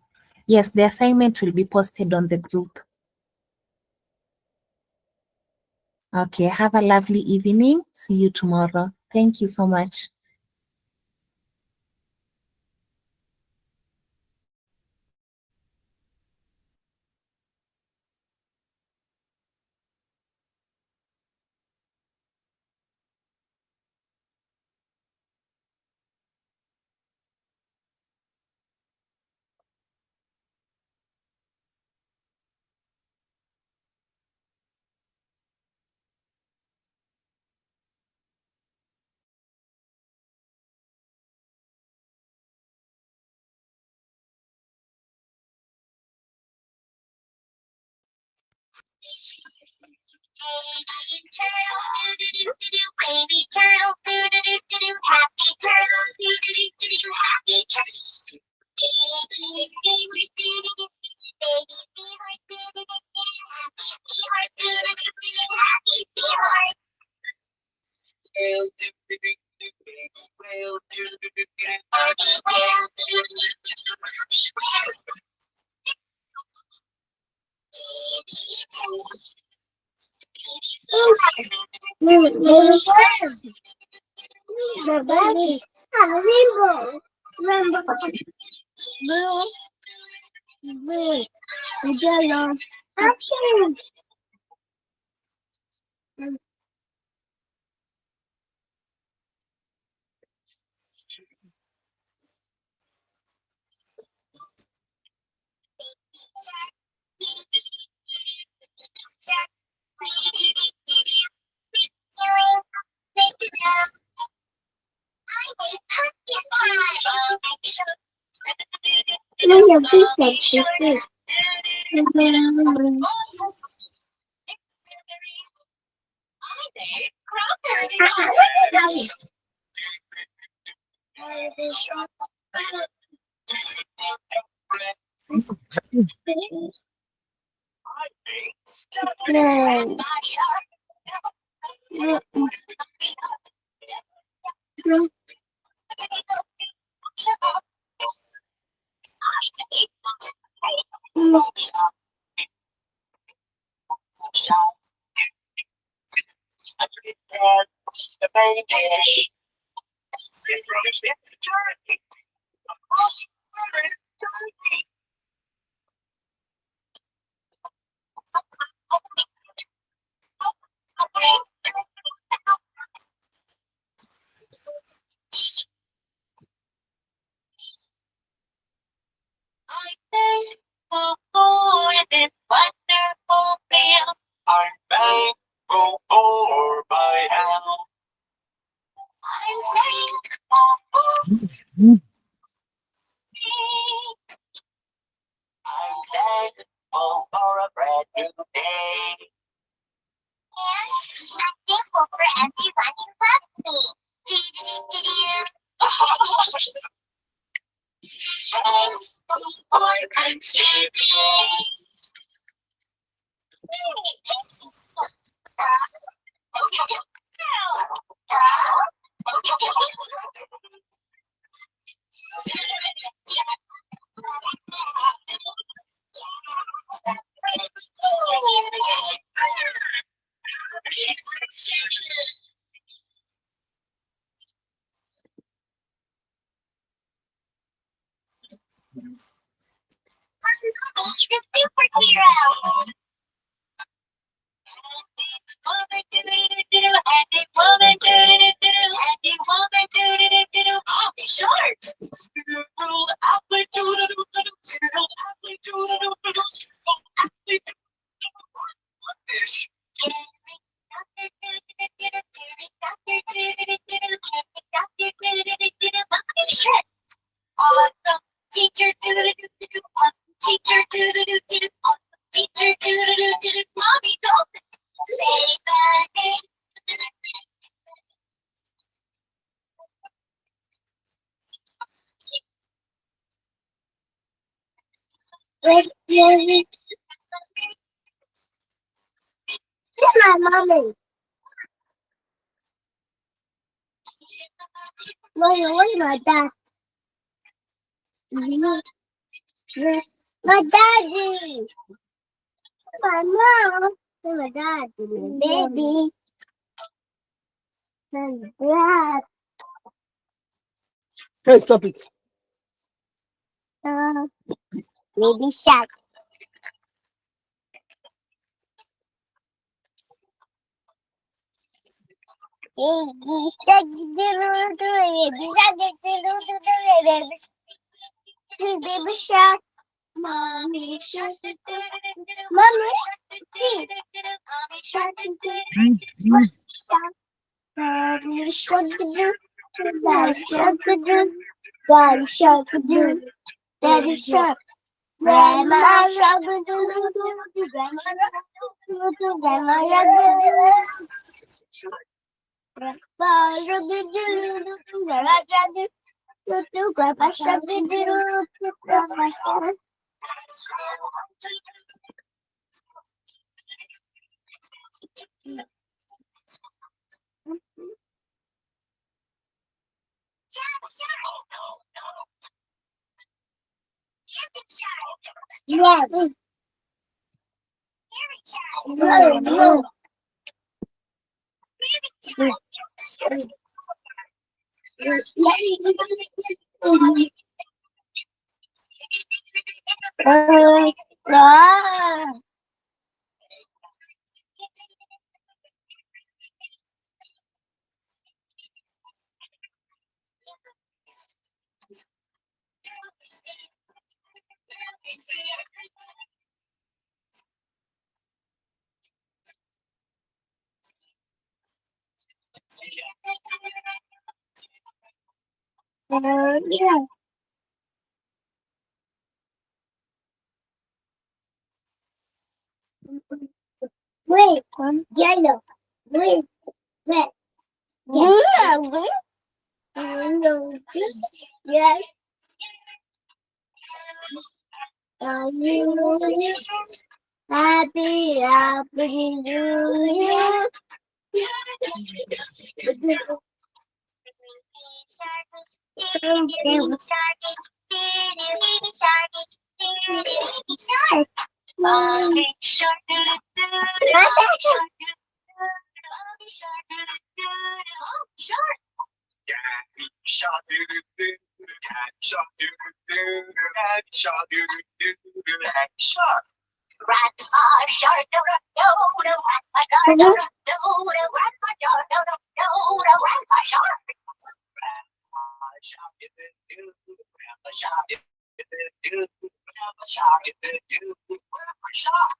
Yes, the assignment will be posted on the group. Okay, have a lovely evening. See you tomorrow. Thank you so much. Baby turtle, do-do-do-do-do, baby turtle, do-do-do-do-do, happy turtles, do-do-do-do-do, happy turtles. Baby heart, do-do-do-do-do, baby heart, do-do-do-do-do, happy heart, do-do-do-do-do, happy heart. Whale, do-do-do-do-do, baby whale, do-do-do-do-do, happy whale, do-do-do-do-do, happy whale. Baby turtle. The baby rainbow. Rainbow. Blue. Yellow. Okay. Thankful for everyone who loves me. He's a superhero. Teacher, teacher, teacher, mommy, don't say bad name. Look my mommy. Where's my dad? My daddy. My mom. My dad. My baby. My dad. Hey, stop it. Baby shark. Baby shark. Baby shark. Mommy shark. Mommy shark. Daddy shark. Daddy shark. Daddy shark. Daddy shark. Grandma shark do do do do. Grandma shark do do. Grandma shark do do. Grandpa shark do do do. Grandma shark do do. Grandpa shark do do. Grandpa shark. Yes. No, no. Yeah. Wait, yellow, green, red. Yeah, green, yellow, green. Yes. You happy, happy New Year. Mommy shark do do do. Shark. Daddy shark do do do. Daddy shark do do do. Daddy shark do do do. Daddy shark. Grandpa shark do do do. Grandpa shark do do do. Grandpa shark do do do. Grandpa shark. Grandpa shark do do do. Grandpa shark do do do. Grandpa shark do do do. Grandpa shark.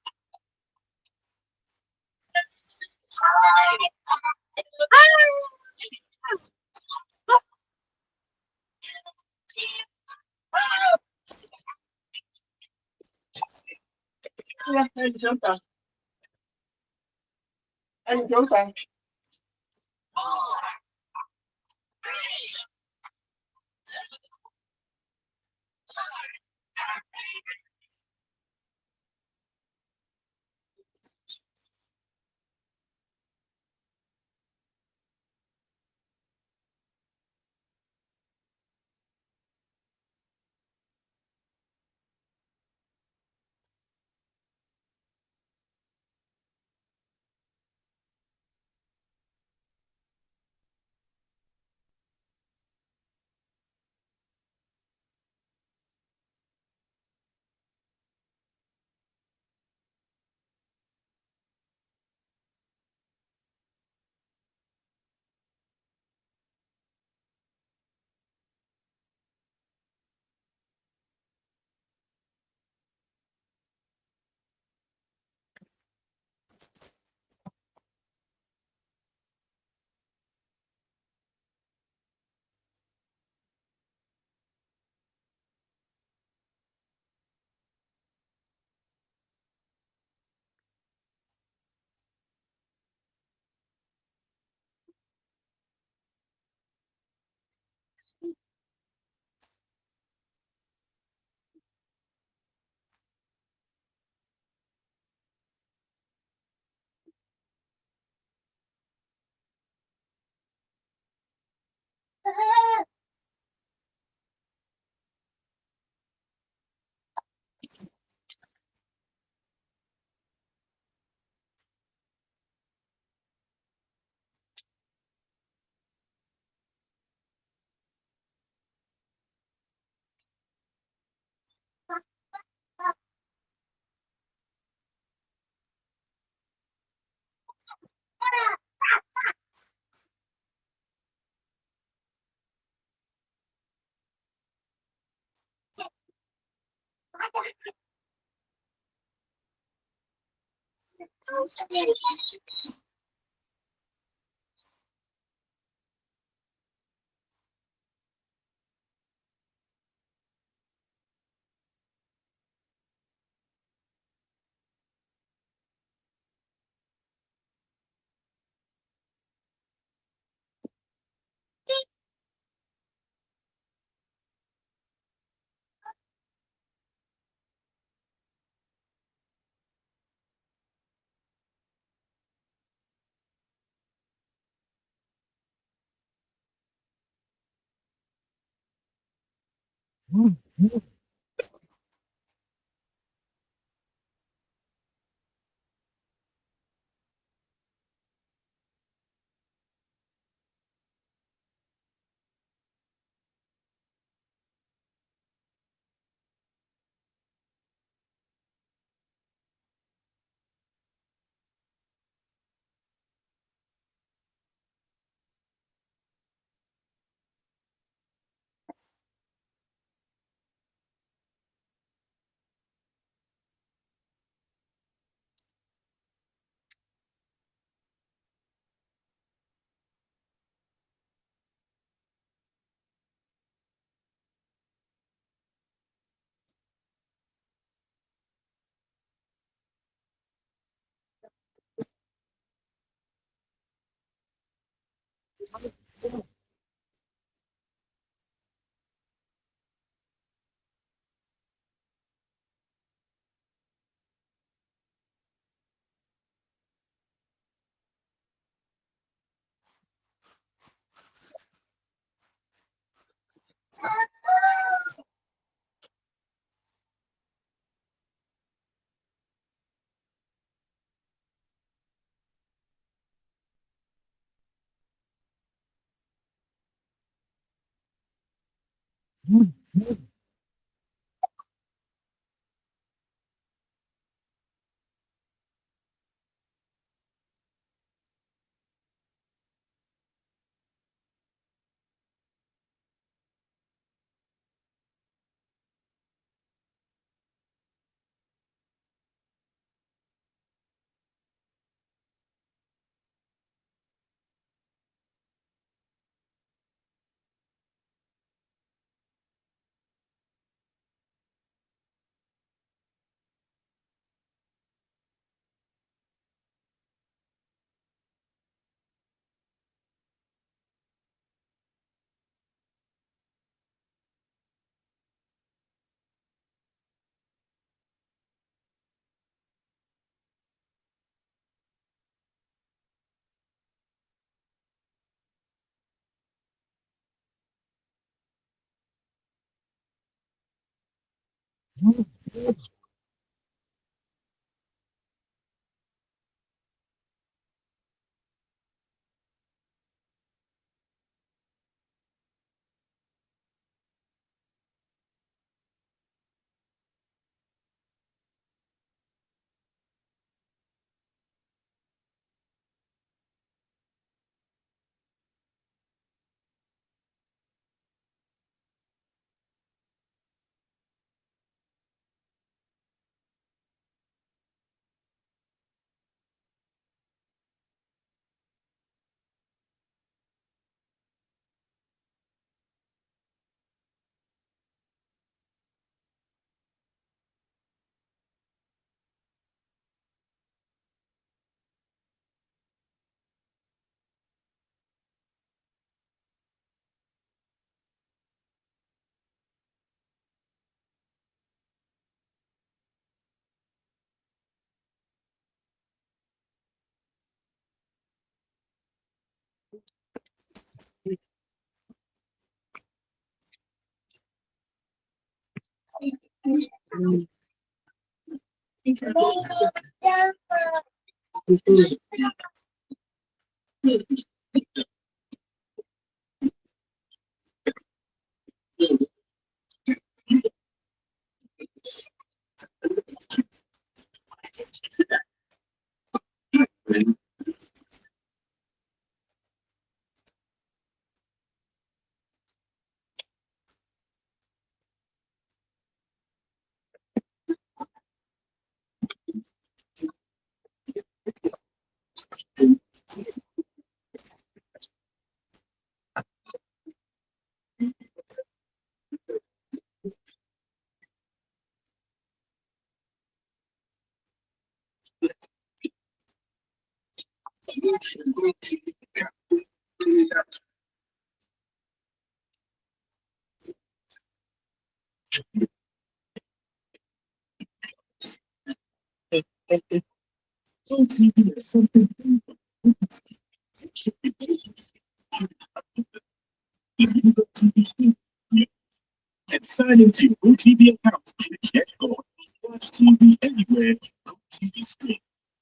and sign into GoTV accounts to get going. Watch TV anywhere. GoTV Stream.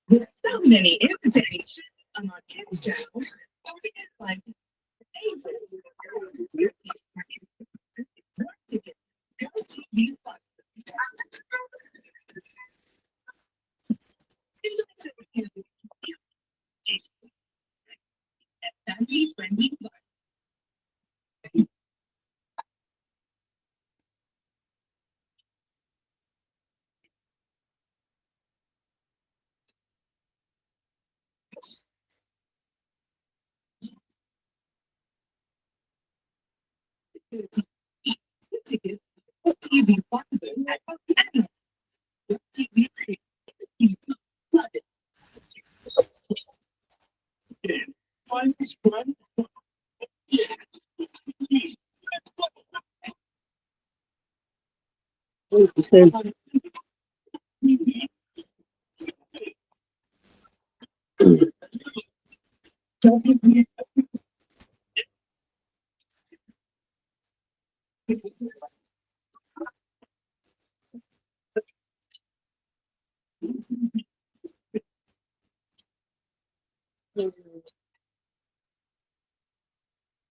With so many invitations on our kids channel, like GoTV Fun. Family friendly fun. TV fun. TV fun is fun.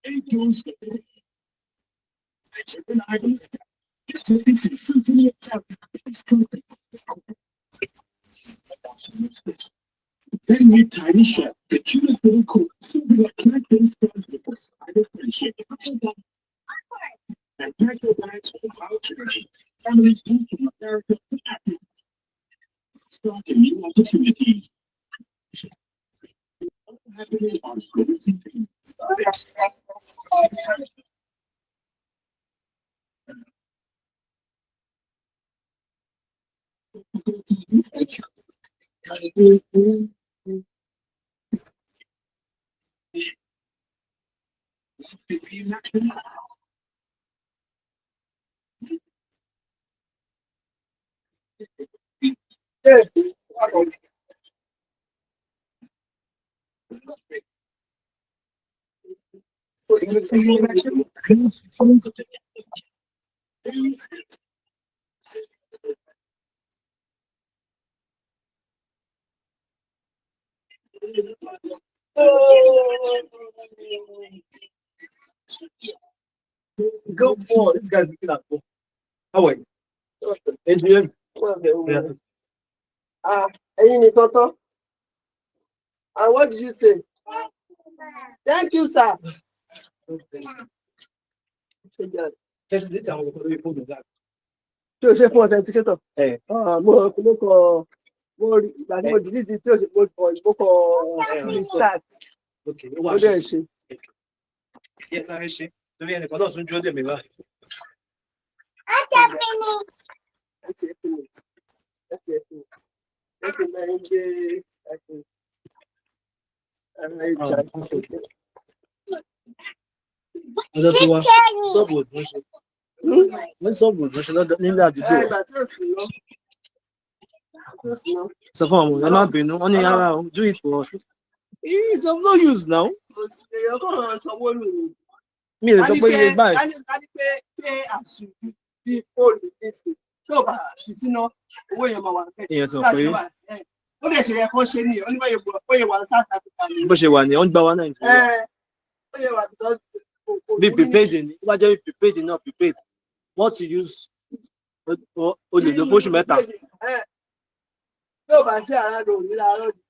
Angels. Then meet Tiny Chef, the cutest little cook, serving up plant-based fries with a side of friendship. And pack your bags for the wild journey. Families move from America to Africa. Start new opportunities. Happening on GoTV. Go for this guy's looking at me. How are you? Adrian. Yeah. Ẹ̀yin nìkan tán. And what did you say? Thank you, sir. Just the time we put the guy. Ṣé o ṣe fún authenticator? Mo rí ìgbà tí mo delete tí o ṣe mo kọ restart. Okay. Ó dẹ̀ ṣe. Yes, I ṣe. Torí ẹnìkan náà tún dúró dè mí báyìí. Láti ẹ̀ pinnu. Láti máa ń gbé ara ìjà. Ọjọ́ tí wá sọ́ọ̀bù òdùn ṣe. Wọ́n sọ́ọ̀bù òdùn ṣe nílé àdúgbò. Ìgbà tí ò sí lọ. Sọ fún ọmọ ẹ má bínú, wọ́n ní ara o, do it for us. It's of no use now. Èèyàn kàn án sanwó lù ú. Mi lè sọ pé iye báyìí. Ká ní pé àṣùbí bí fóònù èsì tí ò bá ti síná owó yẹn máa wà bẹ́ẹ̀. Ìyẹn sọ pé ó lè ṣe yẹ kó ṣe nìyẹn ó ní bóyá wà South Africa ni. bó ṣe wà ní wọ́n gbà wá Nàìjíríà. Bóyá wà because. Bí prepaid ni, ó bá jẹ́ bí prepaid náà prepaid. What to use o lè lo fóṣù mẹ́ta. Bí ò bá ṣe àràdò òní láàárọ̀ ni,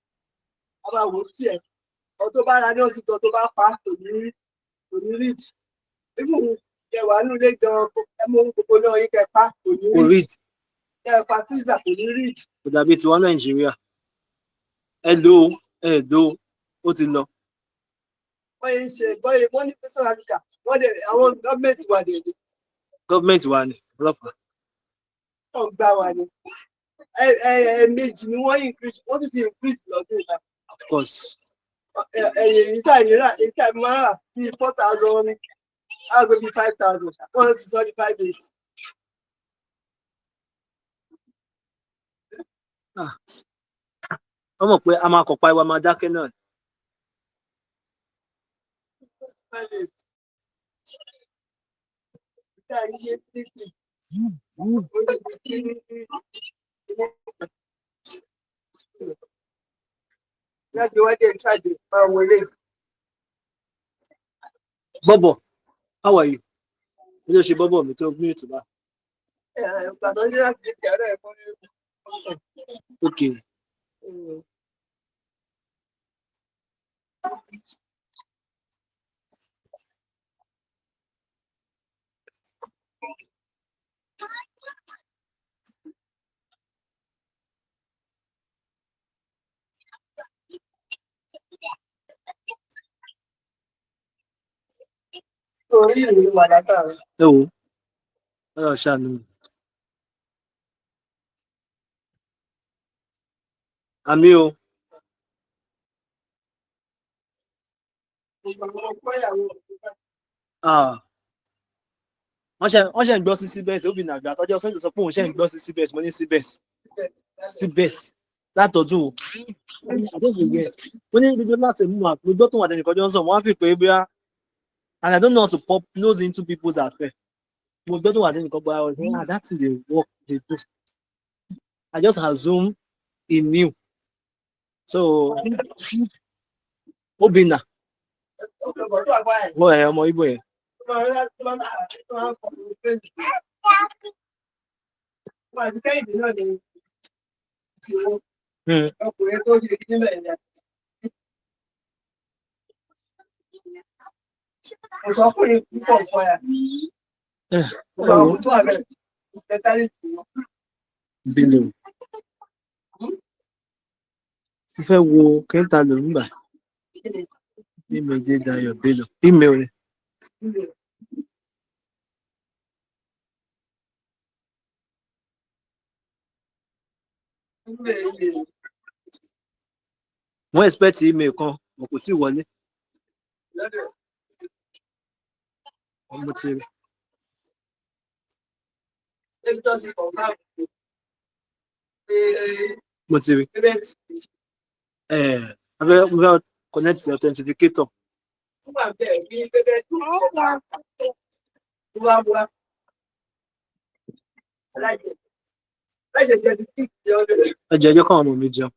a máa wò ó tiẹ̀. Ọ̀tọ̀ bá ra ní oṣù kan tó bá pa kò ní read. Ibùn kẹwàá nínú ilé gan ẹmú gbogbo náà yín kẹpa kò ní read. Kẹpa pizza kò ní read. Kò dàbí tiwa Nàìjíríà. Ẹ lò ó ti lọ. Wọ́n yẹn ń ṣe wọ́n ní pẹ́sẹ̀ Áfíríkà wọ́n dẹ̀ àwọn gọ́ọ̀mẹ̀ntì wà dẹ̀ ni. Gọ́ọ̀mẹ̀ntì wa ni ọlọ́pàá. Wọ́n gbá wa ni. Ẹ̀ẹ̀mejì ni wọ́n increase wọ́n tún ti increase lọ́dún ìgbà. Of course. Èyí tá ìnira èyí tá ìmọ̀ rà bíi 4,000 ní àgbẹ̀ bíi 5,000 wọ́n ti sọ ní 5 days. Wọ́n mọ̀ pé a máa kọ̀pa ìwà máa dákẹ́ náà. Bobo, how are you? You ṣe Bobo mi tó mute bá. Okay. Ẹ wo, Ọlọ́run ṣàánú mi. Àmì o. Wọ́n ṣe ń gbọ́ sí CBS ó bì nàgbà tọ́jọ́ Sunday sọ pé òun ṣe ń gbọ́ sí CBS mo ní CBS látọ̀dún o. Mo ní gbogbo láti mú àgbègbè tó wà lẹ́nu ìkọjọ́ ń sọ wọ́n á fi pé bóyá and I don't know how to pop nose into people's affairs. Mo gbọ́ tó wà lẹ́nu ìkọjọ́ I was saying that's the work they do. I just assume he knew. So Obinna. Wọ́n ẹ̀ ọmọ Igbo yẹn. Bello. Mo fẹ́ wo kẹ́ńtà lò nígbà. Email dé Dayọ̀ Bello. Email rẹ̀. Wọ́n expect email kan, mo kò tí wọlé. Mo ti rí. Mo ti rí. Mo fẹ́ connect authenticator. Ẹ jẹ́ káwọn ọmọ mi jẹun.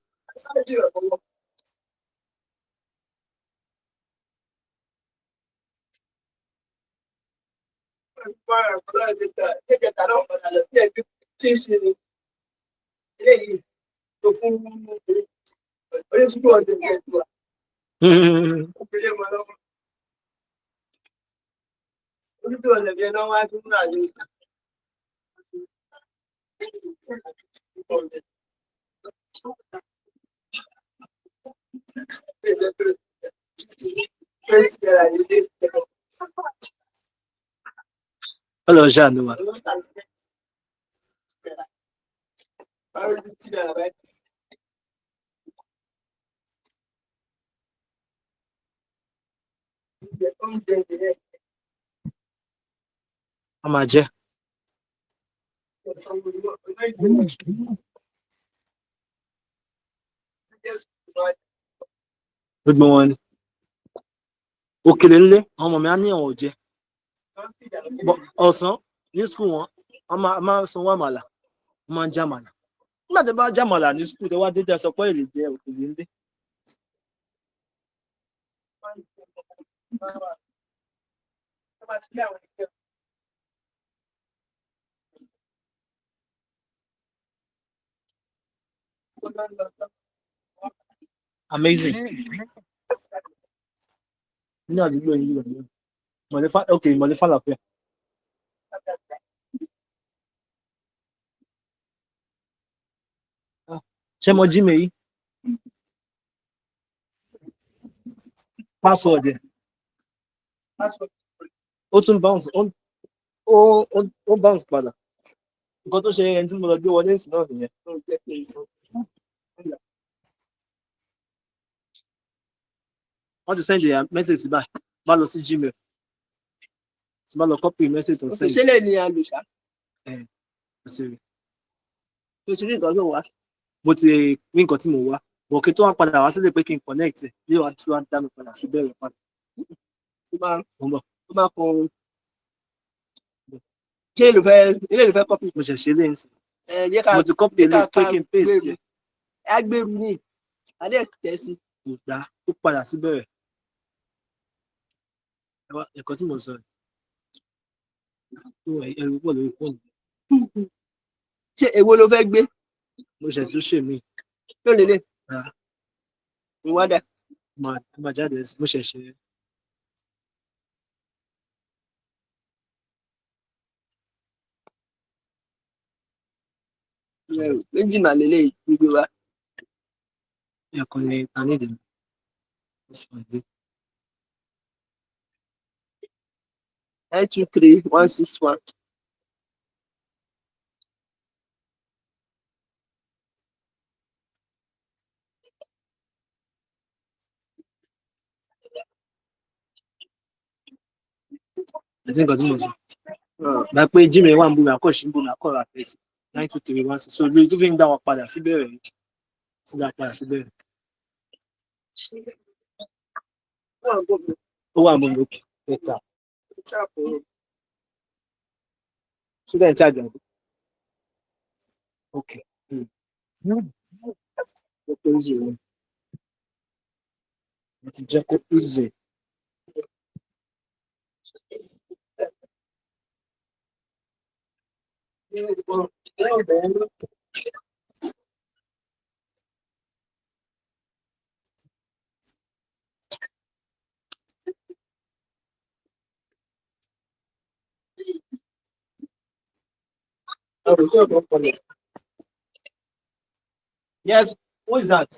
Hello, Jean. A máa jẹ. Gbogbo wọn ni. Òkèlè ńlé, àwọn ọmọ mi á ní àwọn ò jẹ. Ọ̀sán ní skul wọn, wọ́n máa sanwó àmàlà, wọ́n máa ń jẹ àmàlà. Nígbà tí wọ́n bá jẹ àmàlà ní skul, tẹ wá dé tẹ sọ pé èrè jẹ òkèlè ńlé. Amazing. Ní àdúgbò yìí lọ ní. Mọ̀lẹ́ Fàlàfẹ́. Ṣé mo Gmail yìí? Password ẹ̀. Ó tún bounce ó bounce padà. Nǹkan tó ṣe ẹni tí mo lọ gbé wọlé sí náà nìyẹn. Wọ́n ti send a message sí báyìí. Bá lọ sí Gmail. Tí bá lọ copy message tó send. Ṣé lè ní àlùṣà? Ṣé rí nǹkan tó wá? Mo ti rí nǹkan tí mo wá. Bọ̀ kí tó wá padà wá sílẹ̀ pé kí n connect ẹ̀. Bí wàá tí wàá dá mi padà sí bẹ́ẹ̀ rẹ̀ padà. Tó bá kọ. ṣé ilé ìlú fẹ́ copy mo ṣẹ̀ṣẹ̀ lé nsìn jẹ́ ká mo ti copy ilé pé kí n paste agbèrú ní adé tẹ̀sí kò gbà ó padà sí bẹ̀rẹ̀ ẹ̀kọ́ tí mo sọ ẹ̀rù pọ̀ lórí fóònù ṣé èwo ló fẹ́ gbé mo ṣẹ̀ tún ṣe mí ló lélẹ̀ ìwádà máa jáde mo ṣẹ̀ṣẹ̀. Méjì mà lélẹ̀ gbígbé wa. Ẹ̀kọ́ ni ta ní ìdìbò. 923-161. Ẹ̀sìn nǹkan tí mo sọ. Bá pé Gmail wà ń bú mi, àkọ́ṣe ń bú mi, àkọ́rọ̀ àfẹ́sì 923-161. So lórí tó fi ń dá wọn padà síbẹ̀rẹ̀ yìí. Ti dá padà síbẹ̀rẹ̀. Ó wà mọ́ mi òkè. Ẹ̀ka. Student charge àbí? Okay. Ó pé easy rẹ̀. Mo ti jẹ́ kó easy. Yes, who is that?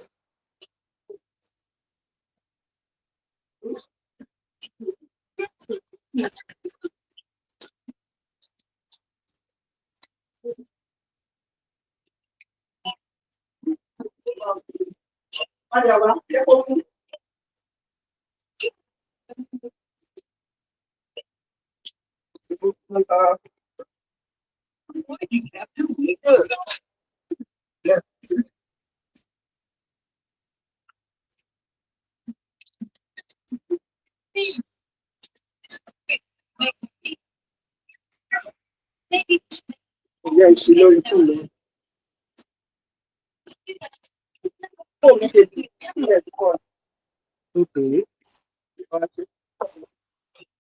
Okay.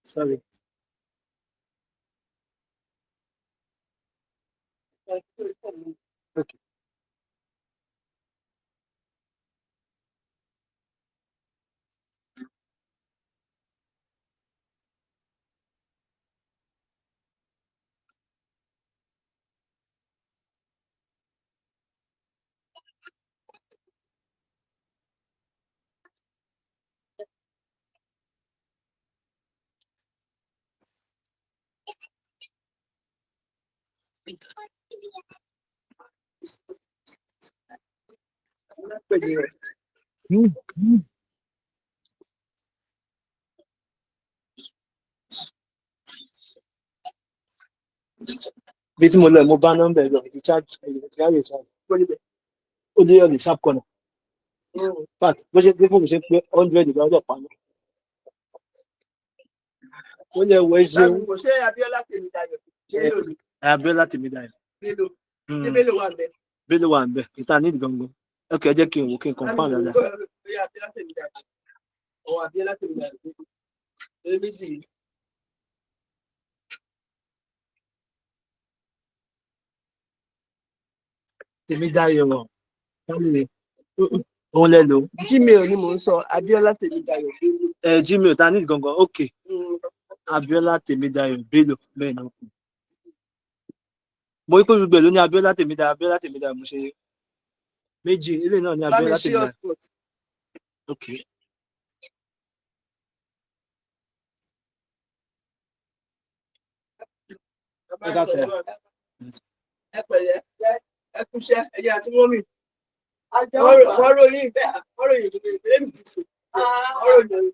Sorry. Okay. Bí tí mo lọ mo bá nọ́mbà ẹ lọ ti charge ti ráyè charge ó dé ọ̀nà sharp corner fact bó ṣe pé fóònù ṣe pé 100 ìgbà ọjọ́ pa náà ó lè wọ ẹ ṣeun. Ṣé Abíọ́lá Tèmídayọ̀ Abíọ́lá Tèmídayọ̀ Bello wà ń bẹ Bello wà ń bẹ ìta ní ìgangan ok ẹ jẹ́ kí n wò kí n confirm dáadáa. Abíọ́lá Tèmídayọ̀ Tèmídayọ̀ òun lẹ lò. Gmail ni mò ń sọ Abíọ́lá Tèmídayọ̀ Bello. Gmail ta ní gangan ok Abíọ́lá Tèmídayọ̀ Bello bẹ́ẹ̀ náà kù. Mo rí pé gbogbo ẹ̀ ló ní Abíọ́lá Tèmídayọ̀ mo ṣe méjì ilé náà ní Abíọ́lá Tèmídayọ̀. Ok. Ẹ pẹ̀lẹ́ ẹ kúṣẹ́ ẹyẹ àti mọ́mì. Wọ́n ròyìn bẹ́ẹ̀ wọ́n ròyìn ìdúró ìbéèrè mi ti sùn. Wọ́n ròyìn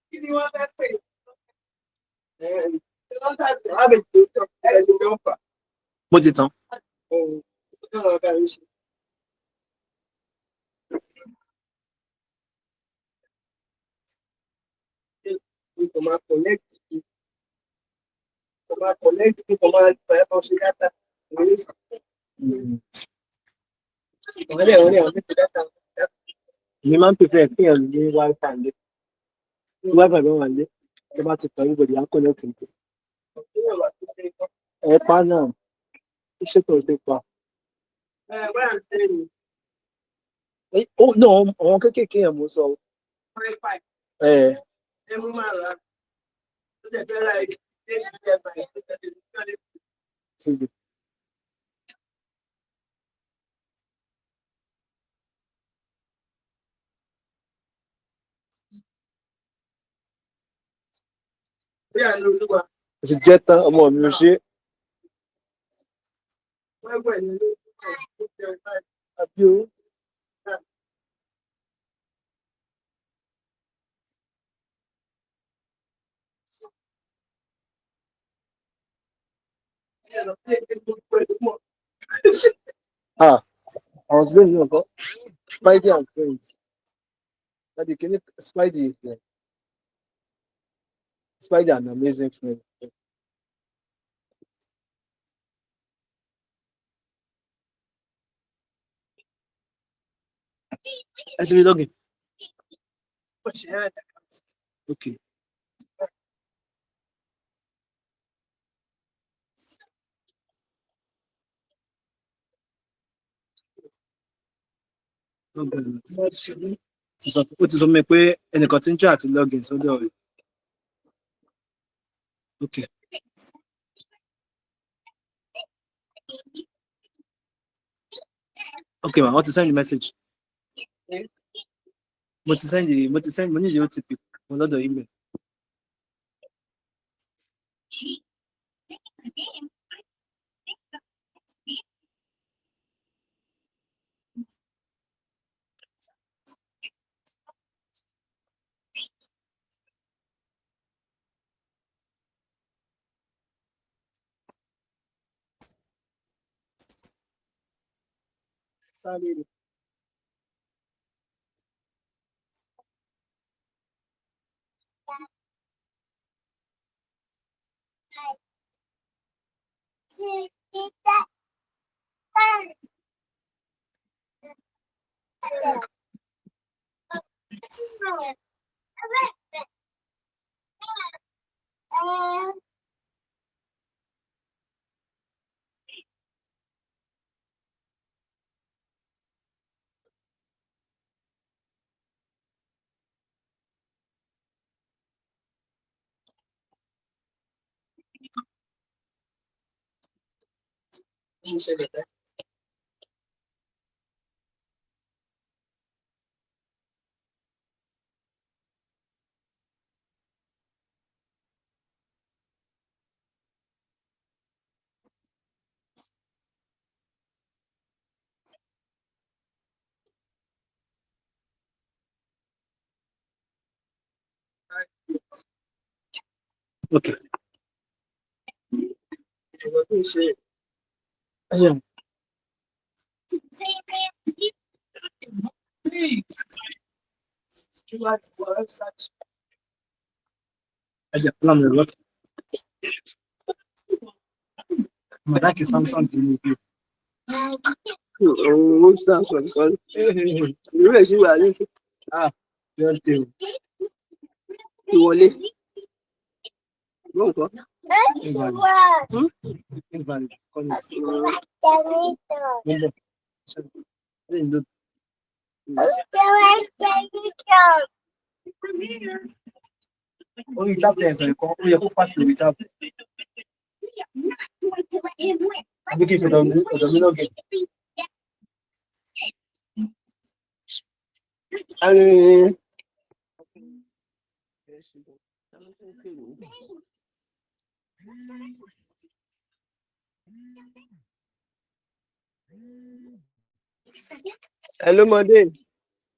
kí ni wọ́n fẹ́ pè é? Mo ti tán. Mo máa connect máa connect kí wọ́n máa bẹ̀rẹ̀ kan ṣe data lórí ìwọlé ìwọlé àwọn méjì data. Mi máa ń pèfẹ́ kéèyàn ní wifi lé. Wifi ló wà lé. Tó bá ti pọ̀ everybody á connect nǹkan. Ẹ pa náà. Ó ṣètò ìṣe pa. Where I'm saying Ó náà àwọn kéékèèké yẹn mo sọ. Wi-Fi Ẹ ẹ mú máa rà ó dẹ̀ fẹ́ ra ẹ̀jẹ̀ ní ìṣẹ̀lẹ̀ báyìí tó tẹ̀lé ní ti gbé. bí à ń lo olúwa Mo ti jẹ́ tán ọmọ mi ò ṣe. wẹ́wẹ́ ní ló ń jẹ báyìí. Àbí o. Àwọn tí lóyún náà kọ́. Spidey and friends. Láti kí ní Spidey ìfẹ́. Spidey and amazing friend. Ẹ ti rí login. Okay. Ó ti sọ mi pé ẹnìkan ti ń jà àti login sọ́dọ̀ rẹ̀. Okay. Okay, ma, wọ́n ti send message. Mo ní ìyẹn OTP mo lọ́dọ̀ email. Sáré ni. Okay. Ìwọ tó ń ṣe Ayọ̀. ìwà website. Ayọ̀ plan rẹ̀ lọ́tọ̀. Mo like Samsung ní ibi. Òun Samsung kan. Ìlú rẹ̀ sì wà ní Yóò dé o. ìwọlé. Wọ́n kọ́. Invalid. Kọ́ni. Mm. Mo ń bọ̀. Lẹ́yìn ló. Orí tábìlì ẹ̀sán ẹ̀kọ́ ó yẹ kó fásitì lórí tábìlì. Àbí kí n fi ọ̀dọ̀ mi lọ́gẹ̀. Hello, Monday.